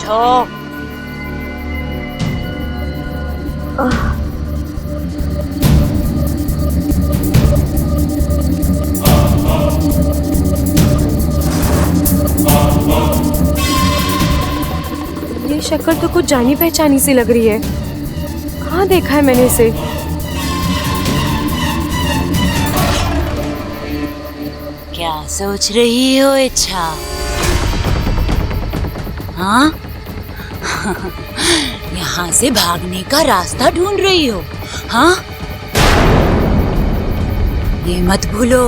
उठो। ये शक्ल तो कुछ जानी पहचानी सी लग रही है। कहाँ देखा है मैंने इसे? क्या सोच रही हो इच्छा? हाँ? यहाँ से भागने का रास्ता ढूंढ रही हो? हाँ? ये मत भूलो,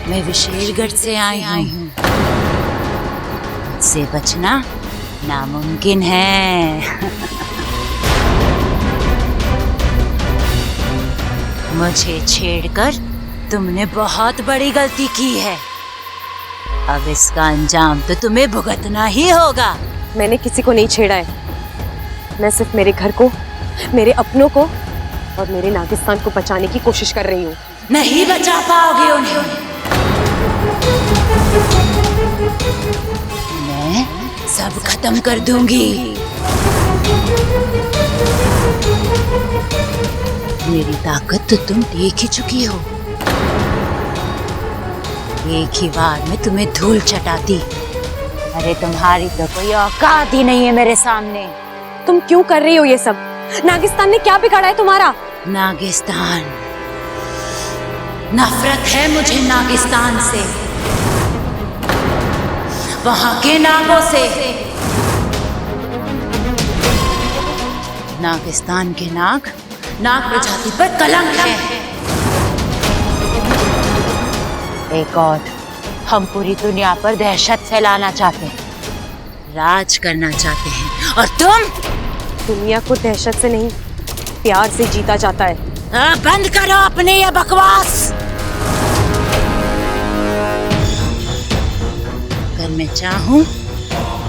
मैं विशेषगढ़ से आई हूँ। मुझसे बचना नामुमकिन है। मुझे छेड़कर तुमने बहुत बड़ी गलती की है। अब इसका अंजाम तो तुम्हें भुगतना ही होगा। मैंने किसी को नहीं छेड़ा है। मैं सिर्फ मेरे घर को, मेरे अपनों को और मेरे नागिस्तान को बचाने की कोशिश कर रही हूँ। नहीं बचा पाओगे उन्हें। मैं सब खत्म कर दूंगी। मेरी ताकत तो तुम देख ही चुकी हो। एक ही बार में तुम्हें धूल चटाती। अरे तुम्हारी तो कोई औकात ही नहीं है मेरे सामने। तुम क्यों कर रही हो ये सब? नागिस्तान ने क्या बिगाड़ा है तुम्हारा? नागिस्तान, नफरत है मुझे नागिस्तान से, वहां के नागों से। नागिस्तान के नाग प्रजाति पर कलंक है। एक और, हम पूरी दुनिया पर दहशत फैलाना चाहते हैं, राज करना चाहते हैं, और तुम? दुनिया को दहशत से नहीं, प्यार से जीता जाता है। बंद करो अपनी ये बकवास। अगर मैं चाहूं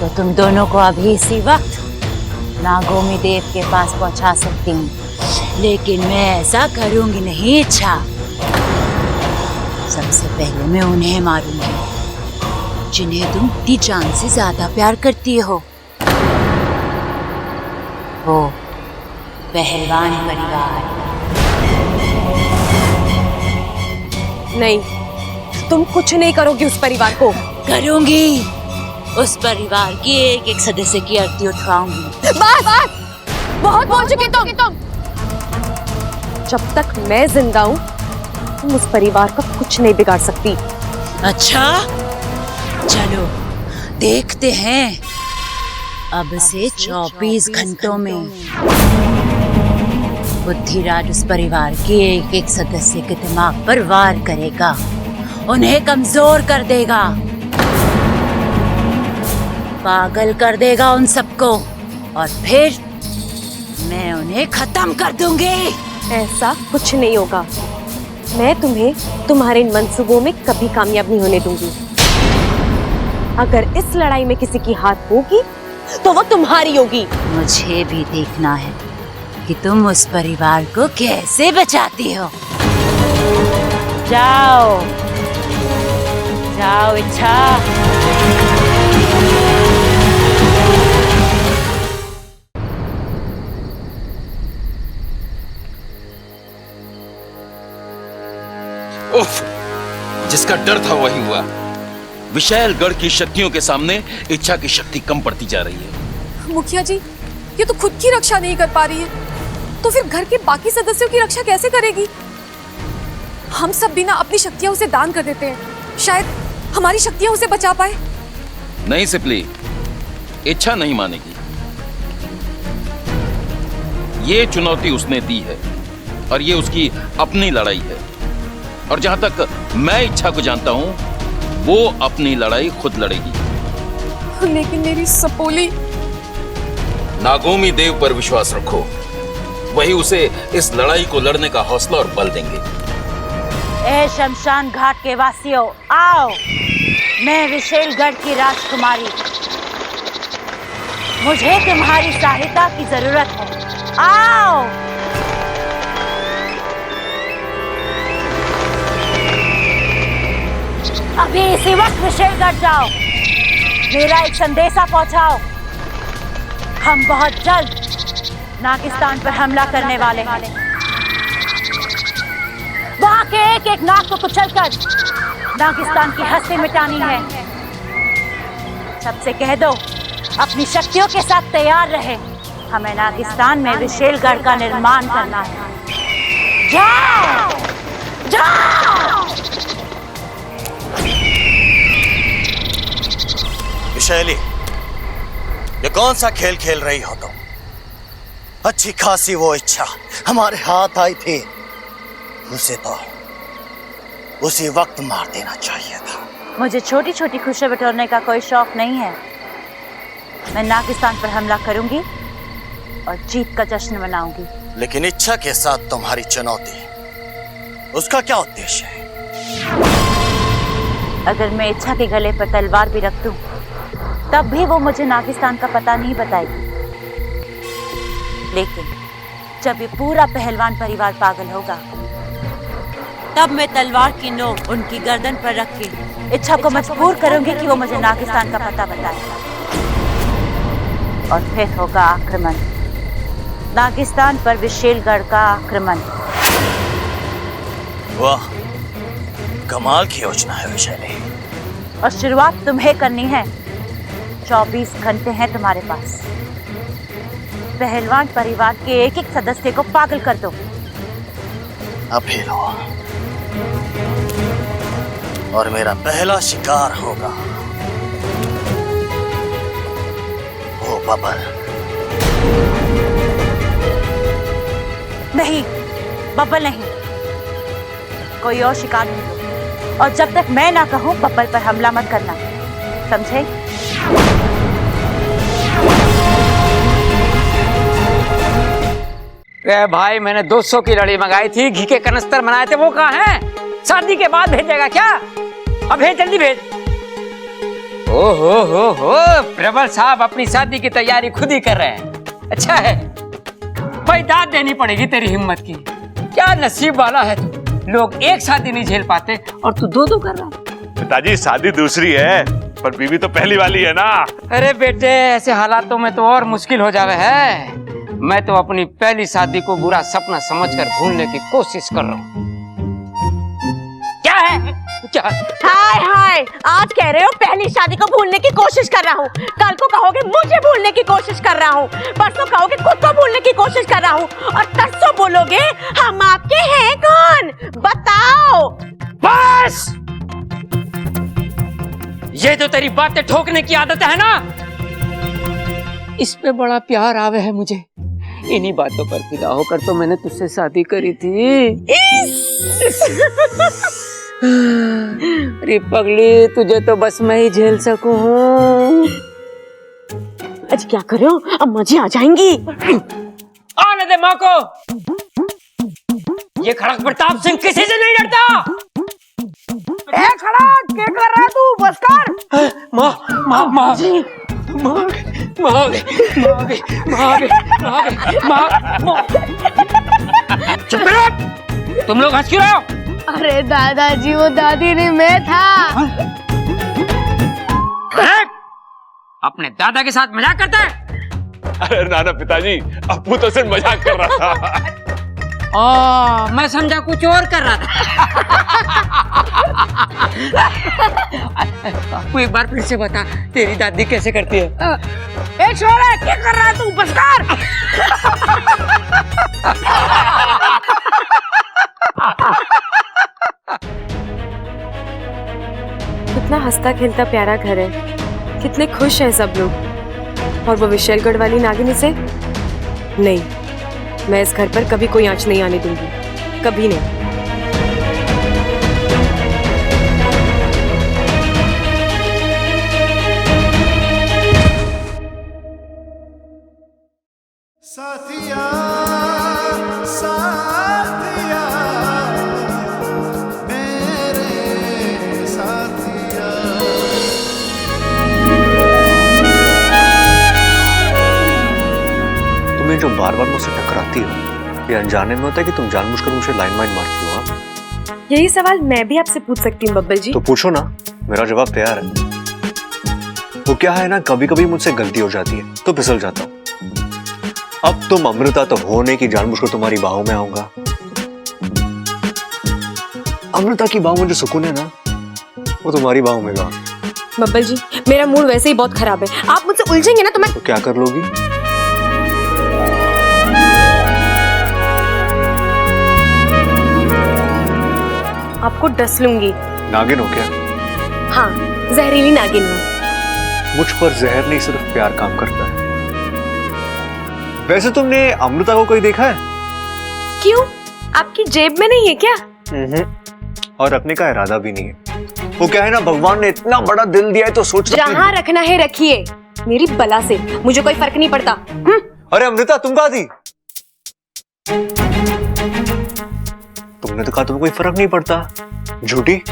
तो तुम दोनों को अभी इसी वक्त नागोमी देव के पास पहुंचा सकती हूँ, लेकिन मैं ऐसा करूंगी नहीं इच्छा। सबसे पहले मैं उन्हें मारूंगी जिन्हें तुम इतनी जान से ज्यादा प्यार करती हो। वो पहलवान परिवार। नहीं, तुम कुछ नहीं करोगी उस परिवार को। करूंगी, उस परिवार की एक एक सदस्य की आरती उठवाऊंगी। बस, बहुत बोल चुके तुम। जब तक मैं जिंदा हूँ तुम उस परिवार का कुछ नहीं बिगाड़ सकती। अच्छा, चलो देखते हैं अब से 24 घंटों में बुद्धिराज उस परिवार के एक एक सदस्य के दिमाग पर वार करेगा, उन्हें कमजोर कर देगा, पागल कर देगा उन सबको, और फिर मैं उन्हें खत्म कर दूंगी। ऐसा कुछ नहीं होगा। मैं तुम्हें तुम्हारे इन मंसूबों में कभी कामयाब नहीं होने दूंगी। अगर इस लड़ाई में किसी की हाथ होगी तो वो तुम्हारी होगी। मुझे भी देखना है कि तुम उस परिवार को कैसे बचाती हो। जाओ जाओ इच्छा। उफ, जिसका डर था वही हुआ। विशालगढ़ की शक्तियों के सामने इच्छा की शक्ति कम पड़ती जा रही है। मुखिया जी, ये तो खुद की रक्षा नहीं कर पा रही है, तो फिर घर के बाकी सदस्यों की रक्षा कैसे करेगी? हम सब भी ना अपनी शक्तियां उसे दान कर देते हैं, शायद हमारी शक्तियां उसे बचा पाए। नहीं सिपली, इच्छा नहीं मानेगी। ये चुनौती उसने दी है और ये उसकी अपनी लड़ाई है, और जहां तक मैं इच्छा को जानता हूं वो अपनी लड़ाई खुद लड़ेगी। लेकिन मेरी सपोली। नागोमी देव पर विश्वास रखो, वही उसे इस लड़ाई को लड़ने का हौसला और बल देंगे। ए शमशान घाट के वासियों, आओ, मैं विशेषगढ़ की राजकुमारी, मुझे तुम्हारी सहायता की जरूरत है। आओ। अभी इसी वक्त विशेषगढ़ जाओ, मेरा एक संदेशा पहुंचाओ। हम बहुत जल्द नागिस्तान पर हमला करने वाले हैं। वहां के एक एक नाग को कुचलकर नागिस्तान की हस्ती मिटानी है। सबसे कह दो अपनी शक्तियों के साथ तैयार रहे। हमें नागिस्तान में विशेलगढ़ का निर्माण करना है। जाओ जाओ। विशैली, ये कौन सा खेल खेल रही हो तुम? अच्छी खासी वो इच्छा हमारे हाथ आई थी, उसे तो उसी वक्त मार देना चाहिए था। मुझे छोटी छोटी खुशियां बटोरने का कोई शौक नहीं है। मैं नागिस्तान पर हमला करूंगी और जीत का जश्न मनाऊंगी। लेकिन इच्छा के साथ तुम्हारी चुनौती, उसका क्या उद्देश्य है? अगर मैं इच्छा के गले पर तलवार भी रख दूं, तब भी वो मुझे नागिस्तान का पता नहीं बताएगी। लेकिन जब ये पूरा पहलवान परिवार पागल होगा, तब मैं तलवार की नोक उनकी गर्दन पर रख के इच्छा को मजबूर करूंगी कि वो मुझे नागिस्तान का पता बताए। और फिर होगा आक्रमण, नागिस्तान पर विशेलगढ़ का आक्रमण। वाह, कमाल की योजना है विशैली। और शुरुआत तुम्हें करनी है। 24 घंटे हैं तुम्हारे पास। पहलवान परिवार के एक एक सदस्य को पागल कर दो। अब लो, और मेरा पहला शिकार होगा वो बबल। नहीं, बब्बल नहीं, कोई और शिकार नहीं। और जब तक मैं ना कहूं बब्बल पर हमला मत करना, समझे? भाई मैंने 200 की लड़ी मंगाई थी, घी के कनस्तर बनाए थे, वो कहाँ हैं? शादी के बाद भेजेगा क्या? अब भेज, जल्दी भेज। हो प्रबल साहब अपनी शादी की तैयारी खुद ही कर रहे हैं। अच्छा है भाई, दाद देनी पड़ेगी तेरी हिम्मत की। क्या नसीब वाला है तू, लोग एक शादी नहीं झेल पाते और तू दो कर रहा। पिताजी, शादी दूसरी है पर बीवी तो पहली वाली है ना। अरे बेटे, ऐसे हालातों में तो और मुश्किल हो जावे है। मैं तो अपनी पहली शादी को बुरा सपना समझकर भूलने की कोशिश कर रहा हूँ। क्या है? क्या? हाय हाय, आज कह रहे हो पहली शादी को भूलने की कोशिश कर रहा हूँ, कल को कहोगे मुझे भूलने की कोशिश कर रहा हूँ, परसों कहोगे खुद को भूलने की कोशिश कर रहा हूँ, और तरसों बोलोगे हम आपके हैं कौन? बताओ। बस, ये तो तेरी बातें ठोकने की आदत है ना, इस पे बड़ा प्यार आवे है मुझे। इन्हीं बातों पर फिदा होकर तो मैंने तुझसे शादी करी थी। अरे पगली, तुझे तो बस मैं ही झेल सकूं। आज क्या कर रहे हो? अम्मा जी आ जाएंगी। आने दे माँ को। ये खड़क प्रताप सिंह किसी से नहीं डरता। खड़ा क्या कर रहा है तू? बस कर। माँ माँ माँ चुप करो। तुम लोग हंस क्यों रहे हो? अरे दादाजी, वो दादी नहीं, मैं था। अपने दादा के साथ मजाक करता है? अरे नाना पिताजी, अपू तो सिर्फ मजाक कर रहा था। मैं समझा कुछ और कर रहा था। आपको एक बार फिर से बता, तेरी दादी कैसे करती है? ए छोरा, क्या कर रहा है तू? बस कर। कितना हंसता खेलता प्यारा घर है, कितने खुश हैं सब लोग। और वो विशेलगढ़ वाली नागिनी से नहीं, मैं इस घर पर कभी कोई आंच नहीं आने दूंगी, कभी नहीं। साथिया साथिया मेरे साथिया। तुम्हें जो बार बार मुझसे टकराती हो, ये अनजाने में होता है कि तुम जानबूझकर मुझे लाइन वाइन मारती हो? हाँ, यही सवाल मैं भी आपसे पूछ सकती हूँ बब्बल जी। तो पूछो ना, मेरा जवाब तैयार है। वो क्या है ना, कभी कभी मुझसे गलती हो जाती है तो फिसल जाता हूँ, अब तुम अमृता तो होने की जानबूझकर तुम्हारी बाहों में आऊंगा। अमृता की बाहों में जो सुकून है ना, वो तुम्हारी बाहों में गा। बब्बल जी, मेरा मूड वैसे ही बहुत खराब है, आप मुझसे उलझेंगे ना तो मैं। तो क्या कर लोगी? आपको डस लूंगी। नागिन हो क्या? हाँ, जहरीली नागिन हूँ। मुझ पर जहर नहीं, सिर्फ प्यार काम करता है। वैसे तुमने अमृता को कोई देखा है? क्यों? आपकी जेब में नहीं है क्या? और रखने का इरादा भी नहीं है। वो क्या है ना, भगवान ने इतना बड़ा दिल दिया है तो सोच जहाँ रखना है रखिए, मेरी बला से मुझे कोई फर्क नहीं पड़ता। अरे अमृता, तुम कहाँ थी? तुमने तो कहा तुम्हें कोई फर्क नहीं पड़ता, झूठी।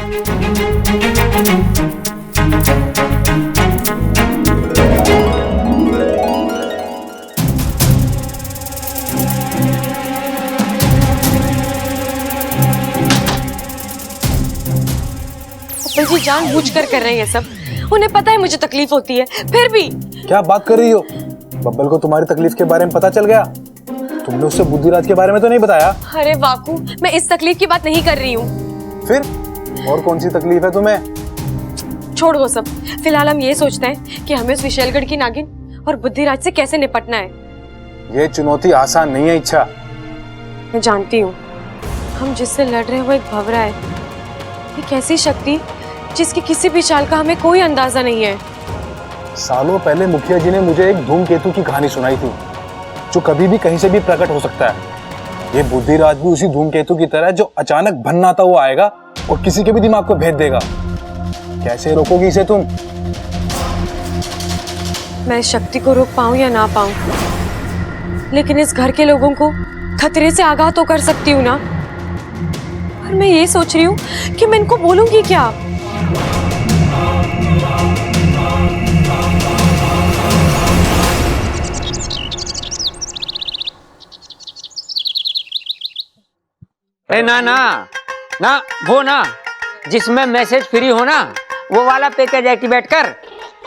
जी जानबूझकर कर रहे हैं सब, उन्हें पता है मुझे तकलीफ होती है, फिर भी। क्या बात कर रही हो? बब्बल को तुम्हारी तकलीफ के बारे में पता चल गया? तुमने उससे बुद्धिराज के बारे में तो नहीं बताया? अरे वाकू, मैं इस तकलीफ की बात नहीं कर रही हूँ। फिर और कौन सी तकलीफ है तुम्हें? छोड़ वो सब, फिलहाल हम ये सोचते हैं कि हमें उस विशैलगढ़ की नागिन और बुद्धिराज से कैसे निपटना है। ये चुनौती आसान नहीं है इच्छा। मैं जानती हूँ, हम जिससे लड़ रहे हैं वो एक भंवरा है, एक ऐसी शक्ति जिसकी किसी भी चाल का हमें कोई अंदाजा नहीं है। सालों पहले मुखिया जी ने मुझे एक धूमकेतु की कहानी सुनाई थी, जो कभी भी कहीं से भी प्रकट हो सकता है। ये बुद्धिराज भी उसी धूमकेतु की तरह, जो अचानक भन्नाता हुआ आएगा और किसी के भी दिमाग को भेद देगा। कैसे रोकोगी इसे तुम? मैं इस शक्ति को रोक पाऊं या ना पाऊं, लेकिन इस घर के लोगों को खतरे से आगाह तो कर सकती हूँ ना। पर मैं ये सोच रही हूँ कि मैं इनको बोलूंगी क्या। ना ना ना, वो ना जिसमें मैसेज फ्री हो ना, वो वाला पैकेज एक्टिवेट कर।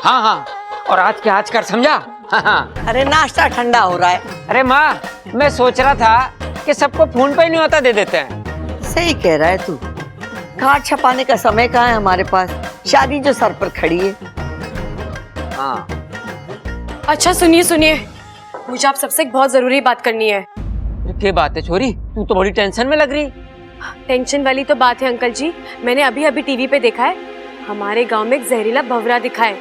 हाँ हाँ, और आज के आज कर, समझा? हाँ हाँ। अरे नाश्ता ठंडा हो रहा है। अरे माँ, मैं सोच रहा था कि सबको फोन पे नहीं होता दे देते हैं। सही कह रहा है तू, कार्ड छपाने का समय कहाँ है हमारे पास, शादी जो सर पर खड़ी है। हाँ। अच्छा सुनिए सुनिए, मुझे आप सबसे एक बहुत जरूरी बात करनी है। क्या बात है छोरी, तू तो बड़ी टेंशन में लग रही। टेंशन वाली तो बात है अंकल जी, मैंने अभी अभी टीवी पे देखा है, हमारे गांव में एक जहरीला भंवरा दिखा है,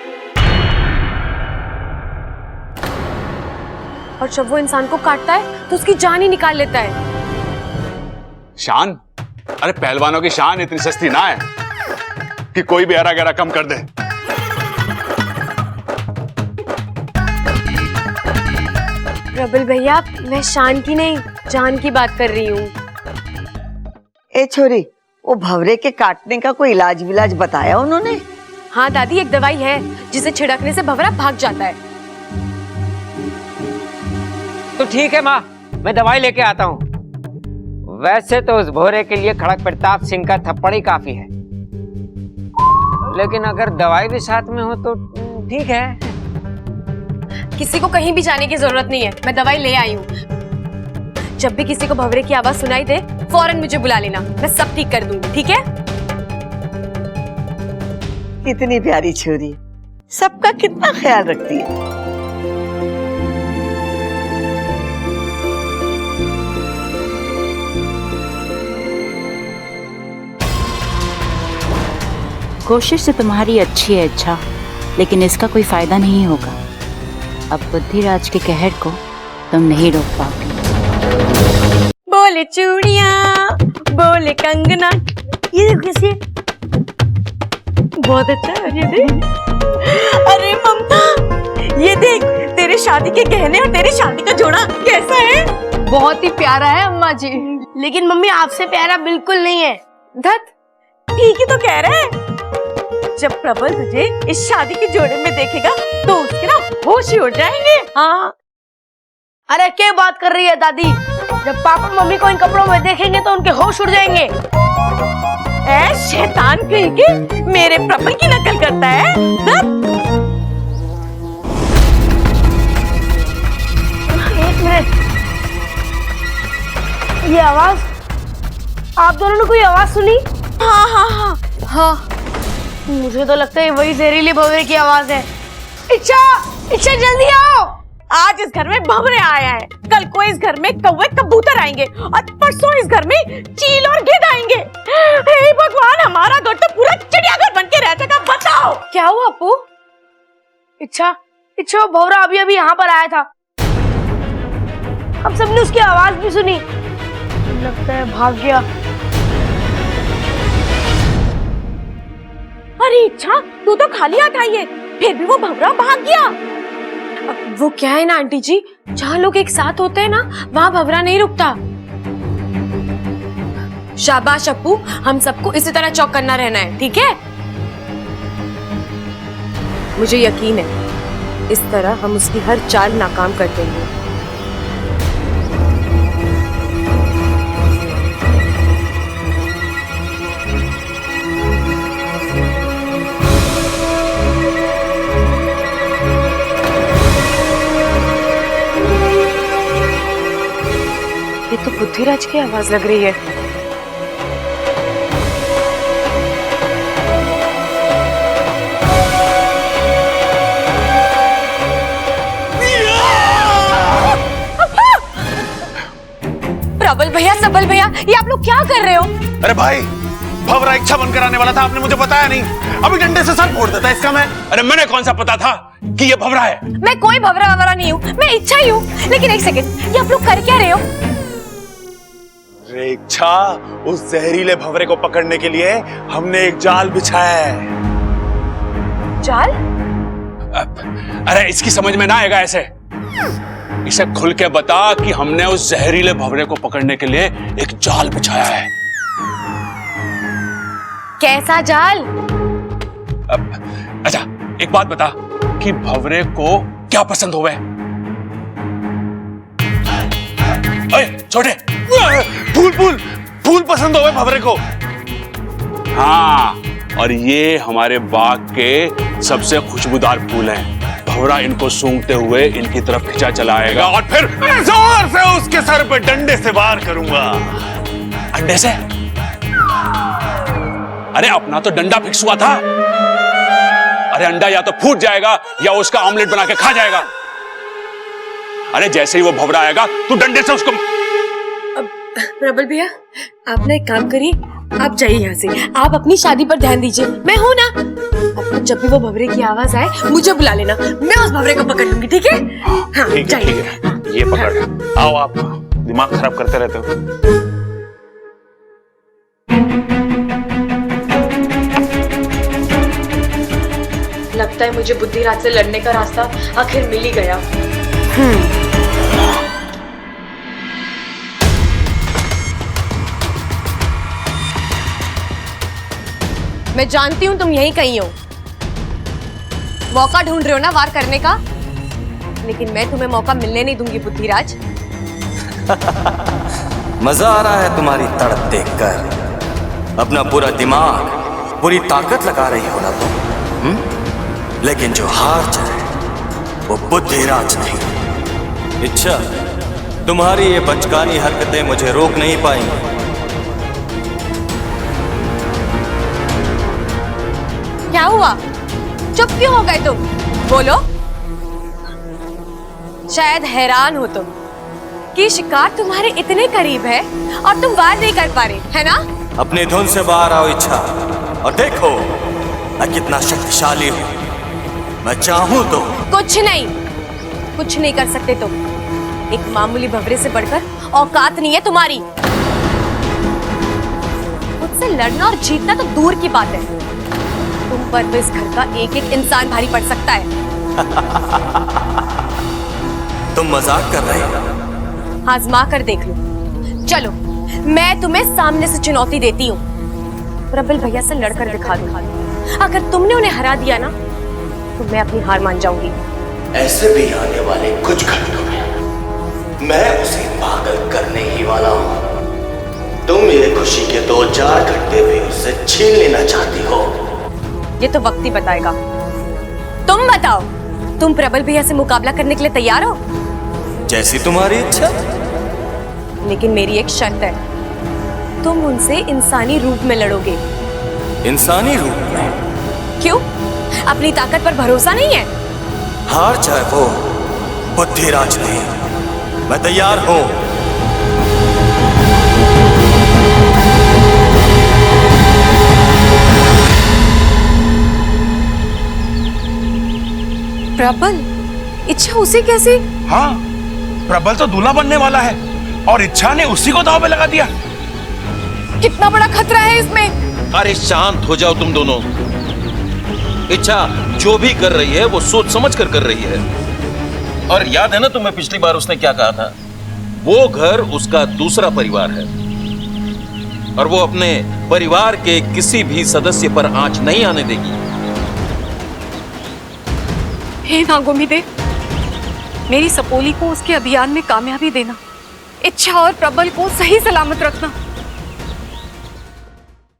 और जब वो इंसान को काटता है तो उसकी जान ही निकाल लेता है। शान? अरे पहलवानों की शान इतनी सस्ती ना है कि कोई भी हरा गहरा कम कर दे। प्रबल भैया, मैं शान की नहीं, जान की बात कर रही हूँ। ए छोरी, वो भंवरे के काटने का कोई इलाज विलाज बताया उन्होंने? हाँ दादी, एक दवाई है जिसे छिड़कने से भंवरा भाग जाता है। तो ठीक है माँ, मैं दवाई लेके आता हूँ। वैसे तो उस भोरे के लिए खड़क प्रताप सिंह का थप्पड़ ही काफी है, लेकिन अगर दवाई भी साथ में हो तो ठीक है। किसी को कहीं भी जाने की जरूरत नहीं है, मैं दवाई ले आई हूँ। जब भी किसी को भंवरे की आवाज सुनाई दे, फौरन मुझे बुला लेना, मैं सब ठीक कर दूंगी, ठीक है? कितनी प्यारी छोरी, सबका कितना ख्याल रखती है। कोशिश तो तुम्हारी अच्छी है इच्छा, लेकिन इसका कोई फायदा नहीं होगा। अब बुद्धिराज के कहर को तुम नहीं रोक पाओगे। बोले चूड़ियां, बोले कंगना, ये देखो कैसी है? बहुत अच्छा है ये देख। अरे ममता, ये देख, तेरे शादी के गहने और तेरी शादी का जोड़ा कैसा है? बहुत ही प्यारा है अम्मा जी। लेकिन मम्मी आपसे प्यारा बिल्कुल नहीं है। धत, ठीक ही तो कह रहे हैं। जब प्रबल तुझे इस शादी के जोड़े में देखेगा तो उसके ना होश ही उड़ जाएंगे। हाँ। अरे क्या बात कर रही है दादी? जब पापा मम्मी को इन कपड़ों में देखेंगे तो उनके होश उड़ जाएंगे। ऐ शैतान कहीं के, मेरे प्रबल की नकल करता है। एक मिनट, आप दोनों ने कोई आवाज सुनी? हाँ हाँ हाँ हाँ, मुझे तो लगता है वही जहरीले भंवरे की आवाज है। इच्छा, इच्छा जल्दी आओ। आज इस घर में भंवरे आया है, कल को इस घर में कौवे कबूतर आएंगे और परसों इस घर में चील और गिद्ध आएंगे। हे भगवान, हमारा घर तो पूरा चिड़ियाघर बन के रह जाएगा। बताओ क्या हुआ अपू? इच्छा, इच्छा वो भंवरा अभी अभी यहाँ पर आया था। हम सबने उसकी आवाज भी सुनी। लगता है भाग गया। अरे इच्छा, तू तो खाली हाथ आई है, फिर भी वो भंवरा भाग गया। वो क्या है ना आंटी जी, जहाँ लोग एक साथ होते हैं ना, वहाँ भंवरा नहीं रुकता। शाबाश अप्पू, हम सबको इसी तरह चौकन्ना रहना है, ठीक है? मुझे यकीन है इस तरह हम उसकी हर चाल नाकाम कर देंगे। ये तो बुद्धिराज की आवाज लग रही है। प्रबल भैया, सबल भैया, ये आप लोग क्या कर रहे हो? अरे भाई, भंवरा इच्छा बनकर आने वाला था, आपने मुझे बताया नहीं। अभी डंडे से सर फोड़ देता इसका मैं। अरे मैंने कौन सा पता था कि ये भंवरा है? मैं कोई भंवरा ववरा नहीं हूँ, मैं इच्छा ही हूँ। लेकिन एक सेकंड, ये आप लोग कर क्या रहे हो? अरे इच्छा, उस जहरीले भंवरे को पकड़ने के लिए हमने एक जाल बिछाया है। जाल? अरे इसकी समझ में ना आएगा ऐसे। इसे खुल के बता कि हमने उस जहरीले भंवरे को पकड़ने के लिए एक जाल बिछाया है। कैसा जाल? अच्छा, एक बात बता कि भंवरे को क्या पसंद होवे? ओए छोटे, फूल फूल फूल पसंद होवे भंवरे को। हाँ, और ये हमारे बाग के सबसे खुशबूदार फूल हैं। भंवरा इनको सूंघते हुए इनकी तरफ खिंचा चला आएगा और फिर जोर से उसके सर पे डंडे से वार करूंगा। अंडे से? अरे अपना तो डंडा फिक्स हुआ था। अरे अंडा या तो फूट जाएगा या उसका ऑमलेट बना के खा जाएगा। अरे जैसे ही वो भंवरा आएगा तू डंडे से उसको। प्रबल भैया, आप ना एक काम करिए, आप जाइए यहाँ से, आप अपनी शादी पर ध्यान दीजिए। मैं हूँ ना, आपको जब भी वो भंवरे की आवाज आए मुझे बुला लेना, मैं उस भंवरे को पकड़ लूंगी, ठीक है? हाँ, ठीक है, ये पकड़। आओ, आप दिमाग खराब करते रहते हो। लगता है मुझे बुद्धिराज से लड़ने का रास्ता आखिर मिल ही गया। मैं जानती हूँ तुम यहीं कहीं हो, मौका ढूंढ रहे हो ना वार करने का, लेकिन मैं तुम्हें मौका मिलने नहीं दूंगी बुद्धिराज। मजा आ रहा है तुम्हारी तड़प देखकर। अपना पूरा दिमाग, पूरी ताकत लगा रही हो ना तुम। लेकिन जो हार जाए वो बुद्धिराज नहीं। इच्छा, तुम्हारी ये बचकानी हरकतें मुझे रोक नहीं पाएंगी। क्या हुआ, चुप क्यों हो गए तुम? बोलो। शायद हैरान हो तुम कि शिकार तुम्हारे इतने करीब है और तुम वार नहीं कर पा रहे, है ना? अपनी धुन से बाहर आओ इच्छा, और देखो मैं कितना शक्तिशाली हूँ। मैं चाहूँ तो कुछ नहीं कर सकते तुम। एक मामूली भंवरे से बढ़कर औकात नहीं है तुम्हारी। मुझसे लड़ना और जीतना तो दूर की बात है, तुम पर तो इस घर का एक एक इंसान भारी पड़ सकता है। तुम मजाक कर रहे हो? आजमा कर देख लो। चलो, मैं तुम्हें सामने से चुनौती देती हूँ। प्रबल भैया से लड़कर दिखा दो। अगर तुमने उन्हें हरा दिया ना, तो मैं अपनी हार मान जाऊंगी। ऐसे भी आने वाले कुछ घंटों में मैं उसे पागल करने ही वाला हूँ। तुम ये खुशी के 2-4 घंटे भी उससे छीन लेना चाहती हो। ये तो वक्त ही बताएगा। तुम बताओ, तुम प्रबल भैया से मुकाबला करने के लिए तैयार हो? जैसी तुम्हारी इच्छा। लेकिन मेरी एक शर्त है। तुम उनसे इंसानी रूप में लड़ोगे। इंसानी रूप में? क्यों? अपनी ताकत पर भरोसा नहीं है? हार चाहे वो बुद्धिराज नहीं, मैं तैयार हूं। प्रबल, इच्छा उसे कैसे? हाँ, प्रबल तो दूल्हा बनने वाला है और इच्छा ने उसी को दांव पे लगा दिया। कितना बड़ा खतरा है इसमें। अरे शांत हो जाओ तुम दोनों। इच्छा जो भी कर रही है वो सोच समझ कर रही है। और याद है ना तुम्हें पिछली बार उसने क्या कहा था? वो घर उसका दूसरा परिवार है और वो अपने परिवार के किसी भी सदस्य पर आंच नहीं आने देगी। हे नागोमिदे, मेरी सपोली को उसके अभियान में कामयाबी देना, इच्छा और प्रबल को सही सलामत रखना।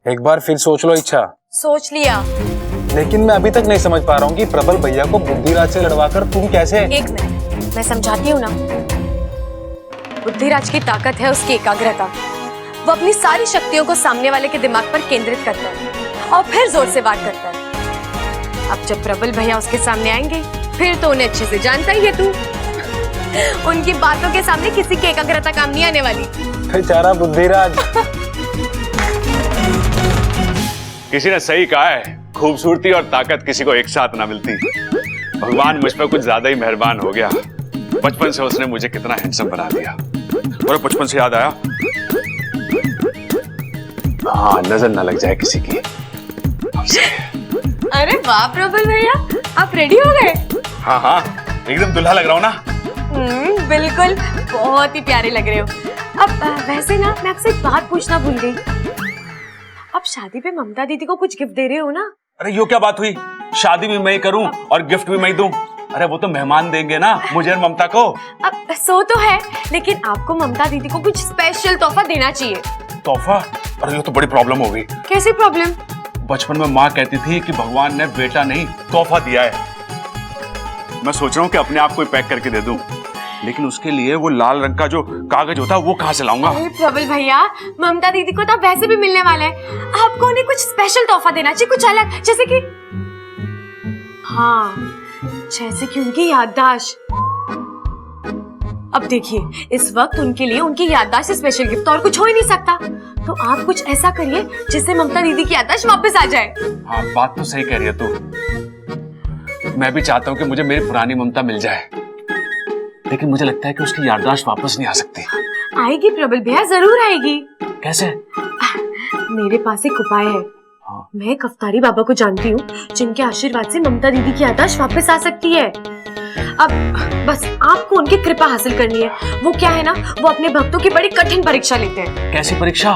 एक बार फिर सोच लो इच्छा। सोच लिया। लेकिन मैं अभी तक नहीं समझ पा रहा हूँ कि प्रबल भैया को बुद्धिराज से लड़वाकर तुम कैसे। एक मिनट, मैं समझाती हूँ ना। बुद्धिराज की ताकत है उसकी एकाग्रता। वो अपनी सारी शक्तियों को सामने वाले के दिमाग पर केंद्रित करता है और फिर जोर से वार करता है। अब जब प्रबल भैया उसके सामने आएंगे फिर तो उन्हें अच्छे से जानता ही है तू। उनकी बातों के सामने किसी की एकाग्रता काम नहीं आने वाली। बेचारा बुद्धिराज। किसी ने सही कहा है, खूबसूरती और ताकत किसी को एक साथ ना मिलती। भगवान मुझ पर कुछ ज्यादा ही मेहरबान हो गया। बचपन से उसने मुझे कितना हैंडसम बना दिया। और बचपन से याद आया, हाँ, नजर ना लग जाए किसी की। अरे वाह प्रबल भैया, आप रेडी हो गए? हाँ हाँ, एकदम दुल्हा लग रहा हूँ ना। बिल्कुल, बहुत ही प्यारे लग रहे हो। अब वैसे ना मैं आपसे एक बात पूछना भूल गई। अब शादी पे ममता दीदी को कुछ गिफ्ट दे रहे हो ना? अरे यो क्या बात हुई? शादी भी मैं ही करूं और गिफ्ट भी मैं ही दूं। अरे वो तो मेहमान देंगे ना मुझे और ममता को। अब सो तो है, लेकिन आपको ममता दीदी को कुछ स्पेशल तोहफा देना चाहिए। तोहफा? अरे ये तो बड़ी प्रॉब्लम हो गई। कैसी प्रॉब्लम? बचपन में माँ कहती थी कि भगवान ने बेटा नहीं तोहफा दिया है। मैं सोच रहा हूँ कि अपने आप को ही पैक करके दे दूं, लेकिन उसके लिए वो लाल रंग का जो कागज होता है वो कहाँ से लाऊंगा? अरे प्रबल भैया, ममता दीदी को तो वैसे भी मिलने वाला है। आपको उन्हें कुछ स्पेशल तोहफा देना चाहिए, कुछ अलग, जैसे कि हाँ, जैसे कि उनकी याददाश्त। अब देखिए, इस वक्त उनके लिए उनकी याददाश्त से स्पेशल गिफ्ट और कुछ हो ही नहीं सकता। तो आप कुछ ऐसा करिए जिससे ममता दीदी की याददाश्त वापस आ जाए। हाँ, बात तो सही कह रही है तू। मैं भी चाहता हूँ कि मुझे मेरी पुरानी ममता मिल जाए, लेकिन मुझे लगता है कि उसकी याददाश्त वापस नहीं आ सकती। आएगी प्रबल भैया, जरूर आएगी। कैसे? मेरे पास एक उपाय है। मैं कफ्तारी बाबा को जानती हूँ, जिनके आशीर्वाद से ममता दीदी की याददाश्त वापस आ सकती है। अब बस आपको उनकी कृपा हासिल करनी है। वो क्या है ना, वो अपने भक्तों की बड़ी कठिन परीक्षा लेते हैं। कैसी परीक्षा?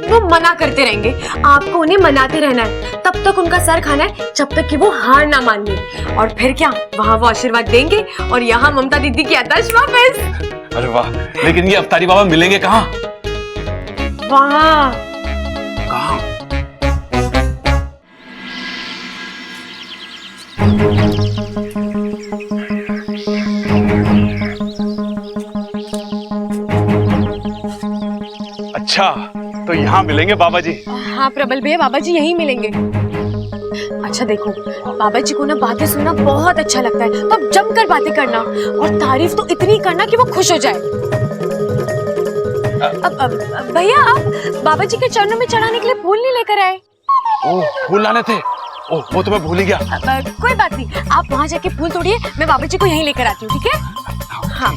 वो मना करते रहेंगे, आपको उन्हें मनाते रहना है, तब तक उनका सर खाना है, जब तक कि वो हार ना मान ले। और फिर क्या, वहाँ वो आशीर्वाद देंगे और यहाँ ममता दीदी की याददाश्त वापस। अरे वाह, लेकिन ये अफ्तारी बाबा मिलेंगे कहाँ? वहाँ। कहाँ? अच्छा, तो यहाँ मिलेंगे बाबा जी? हाँ प्रबल भैया, बाबा जी यहीं मिलेंगे। अच्छा देखो, बाबा जी को ना बातें सुनना बहुत अच्छा लगता है, तो अब जमकर बातें करना और तारीफ तो इतनी करना कि वो खुश हो जाए। अब भैया, आप बाबा जी के चरणों में चढ़ाने के लिए फूल नहीं लेकर आए? ओह, फूल लाने थे? ओह, वो तो मैं भूल ही गया। कोई बात नहीं, आप वहाँ जाके फूल तोड़िए, मैं बाबा जी को यहीं लेकर आती हूँ, ठीक है? हाँ।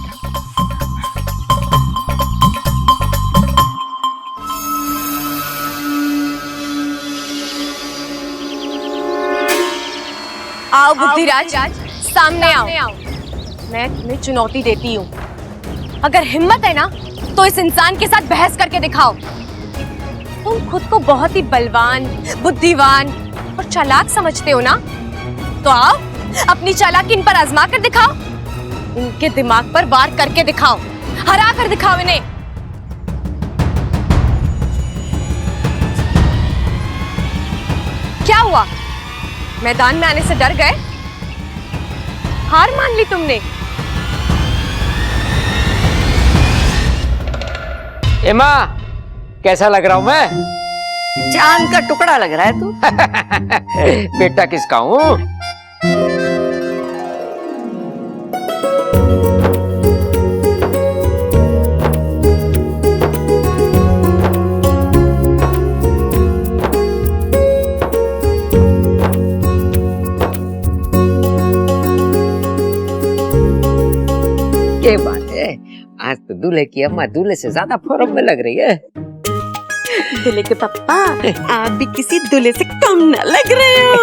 आओ बुद्धिराज, सामने आओ। मैं तुम्हें चुनौती देती हूँ। अगर हिम्मत है ना, तो इस इंसान के साथ बहस करके दिखाओ। तुम खुद को बहुत ही बलवान, बुद्धिमान और चालाक समझते हो ना, तो आओ अपनी चालाकी इन पर आजमा कर दिखाओ। इनके दिमाग पर वार करके दिखाओ, हरा कर दिखाओ इन्हें। क्या हुआ, मैदान में आने से डर गए? हार मान ली तुमने? एमा, कैसा लग रहा हूँ मैं? चांद का टुकड़ा लग रहा है तू। बेटा किसका हूँ? ये बात है, आज तो दूल्हे की अम्मा दूल्हे से ज्यादा फॉर्म में लग रही है। दूल्हे के पापा, आप भी किसी दूल्हे से कम न लग रहे हो।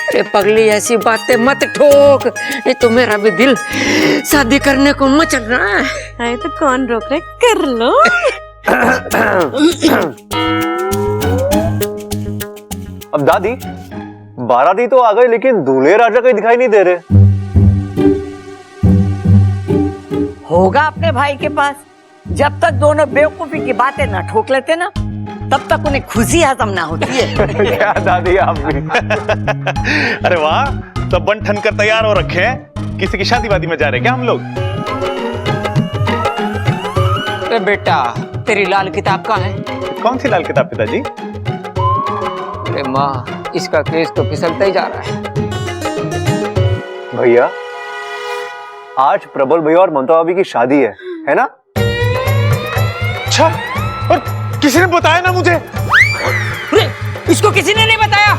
अरे पगली, ऐसी बातें मत ठोक, ये तो मेरा भी दिल शादी करने को मचल रहा है। अरे तो कौन रोक रहे, कर लो। अब दादी, बाराती तो आ गए लेकिन दूल्हे राजा कहीं दिखाई नहीं दे रहे। होगा अपने भाई के पास। जब तक दोनों बेवकूफी की बातें ना ठोक लेते ना, तब तक उन्हें खुशी हजम ना होती है। क्या दादी आप भी। अरे वाह, तो बन ठन कर तैयार हो रखे हैं। किसी की शादी वादी में जा रहे क्या हम लोग? अरे बेटा, तेरी लाल किताब कहाँ है? कौन सी लाल किताब पिताजी? अरे माँ, इसका केस तो फिसलता ही जा रहा है। भैया, आज प्रबल भैया और ममता भाभी की शादी है ना? अच्छा, और किसी ने बताया ना मुझे? अरे, इसको किसी ने नहीं बताया?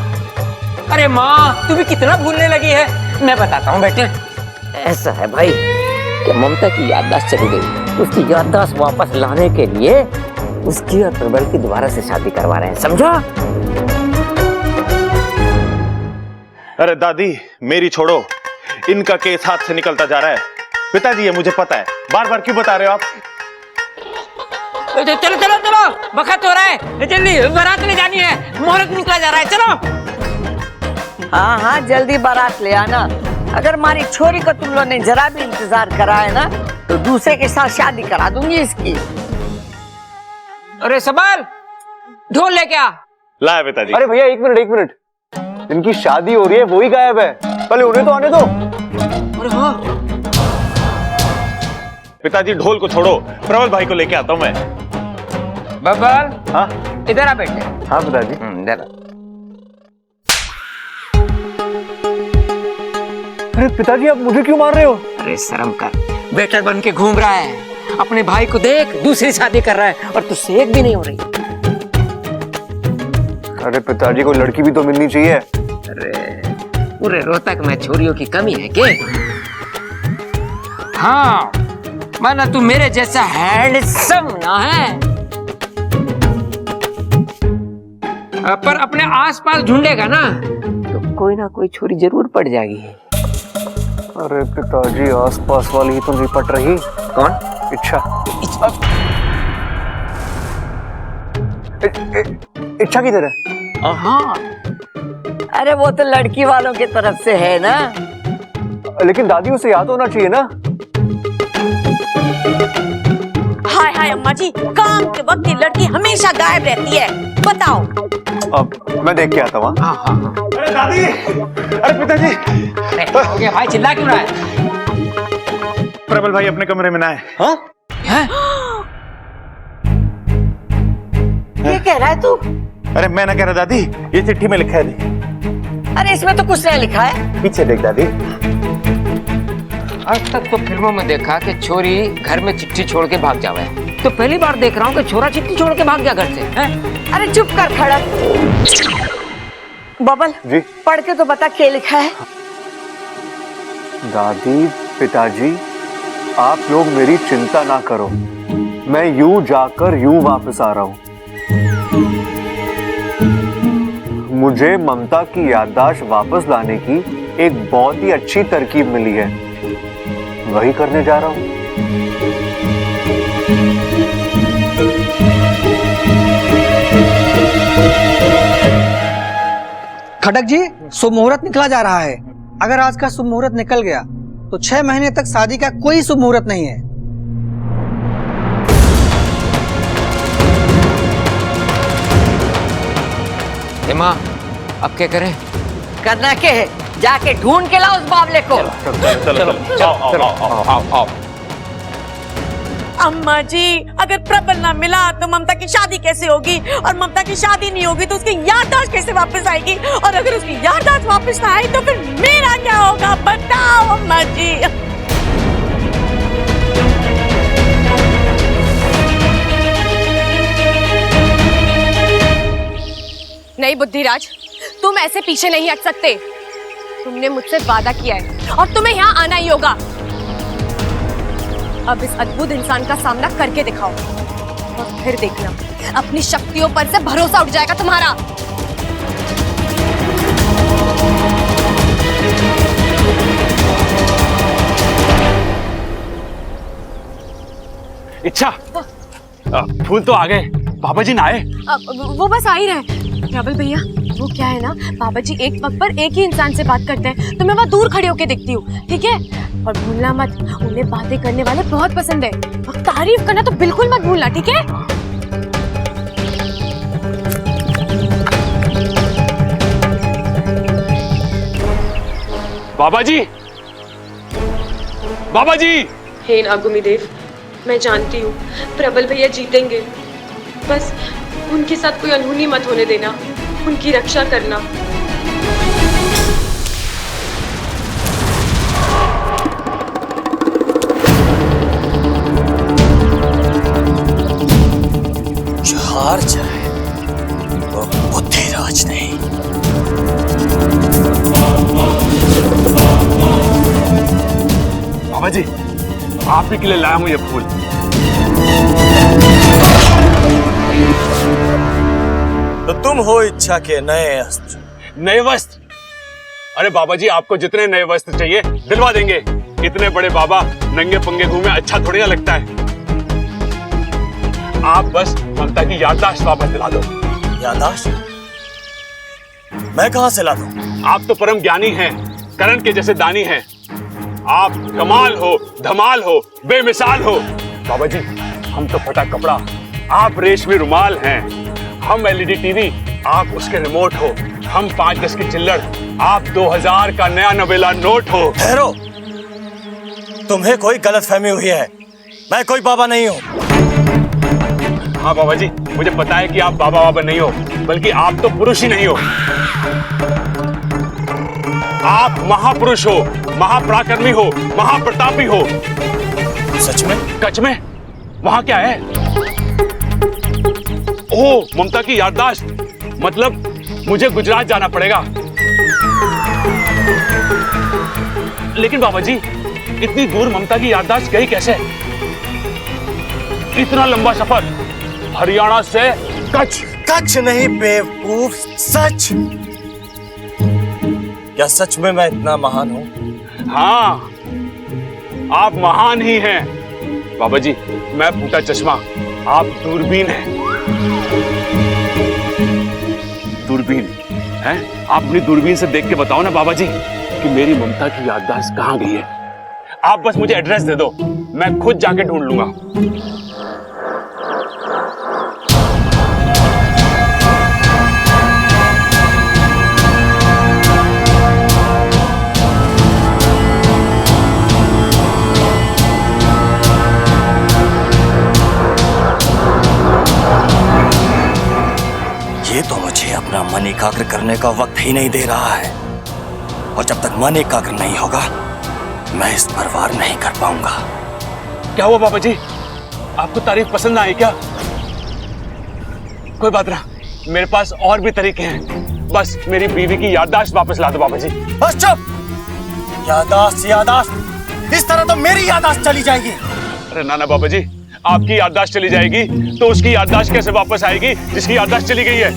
अरे माँ, तू भी कितना भूलने लगी है। मैं बताता हूँ बेटे। ऐसा है भाई कि ममता की याददाश्त चली गई। उसकी याददाश्त वापस लाने के लिए उसकी और प्रबल की दोबारा से शादी करवा रहे हैं, समझा? अरे दादी, मेरी छोड़ो, इनका केस हाथ से निकलता जा रहा है। पिताजी, ये मुझे पता है, बार बार क्यों बता रहे हो आप? चलो चलो चलो, वक्त हो रहा है, जल्दी बारात ले जानी है, मुहूर्त निकला जा रहा है, चलो। हाँ हाँ, जल्दी बारात ले आना। अगर हमारी छोरी को तुम लोगों ने जरा भी इंतजार कराया ना, तो दूसरे के साथ शादी करा दूंगी इसकी। अरे सबल, ढोल लेके आ। लाया पिताजी। अरे भैया, एक मिनट। इनकी शादी हो रही है, वो ही गायब है। पहले उन्हें तो आने दो। अरे हाँ। पिताजी, ढोल को छोड़ो, प्रबल भाई को लेके आता हूँ मैं। बबल, हाँ इधर आ बेटे। हाँ पिताजी। इधर आ। अरे पिताजी, आप मुझे क्यों मार रहे हो? अरे शर्म कर, बेटर बन के घूम रहा है। अपने भाई को देख, दूसरी शादी कर रहा है और तुझसे एक भी नहीं हो रही। अरे पिताजी, को लड़की भी तो मिलनी चाहिए। अरे पूरे रोहतक में छोरियों की कमी है क्या? हाँ, माना तू मेरे जैसा हैंडसम ना है, पर अपने आसपास ढूंढेगा ना तो कोई ना कोई छोरी जरूर पड़ जाएगी। अरे पिताजी, आसपास वाली ही तो नहीं पट रही। कौन? इच्छा। इच्छा किधर है? हाँ, अरे वो तो लड़की वालों की तरफ से है ना। लेकिन दादी, उसे याद होना चाहिए ना। हाय हाय अम्मा जी, काम के वक्त ये लड़की हमेशा गायब रहती है, बताओ। अब मैं देख के आता हूँ। हाँ हाँ हाँ। अरे दादी, अरे पिताजी, हो गया भाई, चिल्ला क्यों रहा है? प्रबल भाई अपने कमरे में ना है। हाँ? ये कह रहा है तू? अरे मैं ना कह रहा दादी, ये चिट्ठी में लिखा है। अरे इसमें तो कुछ नहीं लिखा है। पीछे देख दादी। आज तक तो फिल्मों में देखा कि छोरी घर में चिट्ठी छोड़ के भाग जावे, तो पहली बार देख रहा हूँ कि छोरा चिट्ठी छोड़ के भाग गया घर से। हैं? अरे चुप कर खड़ा। बबल जी, पढ़ के तो बता क्या लिखा है। दादी, पिताजी, आप लोग मेरी चिंता ना करो, मैं यूं जाकर यूं वापस आ रहा हूं। मुझे ममता की याददाश्त वापस लाने की एक बहुत ही अच्छी तरकीब मिली है, वही करने जा रहा हूं। खटक जी, शुभ मुहूर्त निकला जा रहा है। अगर आज का शुभ मुहूर्त निकल गया तो 6 महीने तक शादी का कोई शुभ मुहूर्त नहीं है। माँ, अब क्या करें? करना क्या है? जाके ढूंढ के लाओ उस बावले को। चलो चलो चलो, आओ आओ आओ आओ आओ। अम्मा जी, अगर प्रबल ना मिला तो ममता की शादी कैसे होगी, और ममता की शादी नहीं होगी तो उसकी याददाश्त कैसे वापस आएगी, और अगर उसकी याददाश्त वापस ना आई तो फिर मेरा क्या होगा, बताओ अम्मा जी। नहीं बुद्धिराज, तुम ऐसे पीछे नहीं हट सकते। तुमने मुझसे वादा किया है और तुम्हें यहाँ आना ही होगा। अब इस अद्भुत इंसान का सामना करके दिखाओ और फिर देखना अपनी शक्तियों पर से भरोसा उठ जाएगा तुम्हारा। इच्छा, फूल तो आ गए, बाबा जी ना आए? वो बस आ ही रहे। प्रबल भैया, वो क्या है ना, बाबा जी एक वक्त पर एक ही इंसान से बात करते हैं, तो मैं वहाँ दूर खड़ी होके देखती हूँ, ठीक है? और भूलना मत, उन्हें बातें करने वाले बहुत पसंद है, और तारीफ करना तो बिल्कुल मत भूलना, ठीक है? बाबा जी, बाबा जी। हे नागुमी देव, मैं जानती हूँ प्रबल भैया जीतेंगे, बस उनके साथ कोई अनहोनी मत होने देना, उनकी रक्षा करना। जो हार जाए वो बुद्धिराज नहीं। बाबा जी, आप ही के लिए लाया हूं ये फूल। तो तुम हो इच्छा के नए अस्त्र। नए वस्त्र? अरे बाबा जी, आपको जितने नए वस्त्र चाहिए दिलवा देंगे। इतने बड़े बाबा नंगे पंगे घूमे अच्छा थोड़ी ना लगता है। आप बस ममता की याददाश्त वापस दिला दो। याददाश्त? मैं कहां से ला दूं? आप तो परम ज्ञानी हैं, करण के जैसे दानी हैं। आप कमाल हो, धमाल हो, बेमिसाल हो। बाबा जी, हम तो फटा कपड़ा, आप रेशमी रुमाल हैं। हम एलईडी टीवी, आप उसके रिमोट हो। हम 5-10 की चिल्लड़, आप 2000 का नया नवेला नोट हो। ठहरो, तुम्हें कोई गलतफहमी हुई है। मैं कोई बाबा नहीं हूं। हाँ बाबा जी, मुझे पता है कि आप बाबा नहीं हो, बल्कि आप तो पुरुष ही नहीं हो। आप महापुरुष हो, महापराक्रमी हो, महाप्रतापी हो। सच में? सच में? वहां क्या है? ओह, ममता की याददाश्त। मतलब मुझे गुजरात जाना पड़ेगा। लेकिन बाबा जी, इतनी दूर ममता की याददाश्त गई कैसे? इतना लंबा सफर हरियाणा से कच्छ। कच्छ नहीं बेवकूफ, सच। क्या सच में मैं इतना महान हूं? हाँ, आप महान ही हैं। बाबा जी, मैं फूटा चश्मा, आप दूरबीन हैं। दूरबीन हैं? आप अपनी दूरबीन से देख के बताओ ना बाबा जी कि मेरी ममता की याददाश्त कहाँ गई है। आप बस मुझे एड्रेस दे दो, मैं खुद जाके ढूंढ लूंगा। ये तो मुझे अपना मन एकाग्र करने का वक्त ही नहीं दे रहा है, और जब तक मन एकाग्र नहीं होगा मैं इस पर वार नहीं कर पाऊंगा। क्या हुआ बाबा जी, आपको तारीफ पसंद ना आई क्या? कोई बात ना, मेरे पास और भी तरीके हैं। बस मेरी बीवी की याददाश्त वापस ला दो बाबा जी। बस चुप। याददाश्त याददाश्त, इस तरह तो मेरी याददाश्त चली जाएगी। अरे ना ना बाबा जी, आपकी याददाश्त चली जाएगी तो उसकी याददाश्त कैसे वापस आएगी जिसकी याददाश्त चली गई है?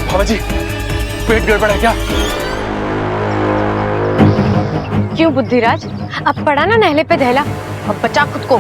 बाबा जी, पेट गड़बड़ है क्या? क्यों बुद्धिराज, अब पड़ा ना नहले पे दहला, अब बचा खुद को।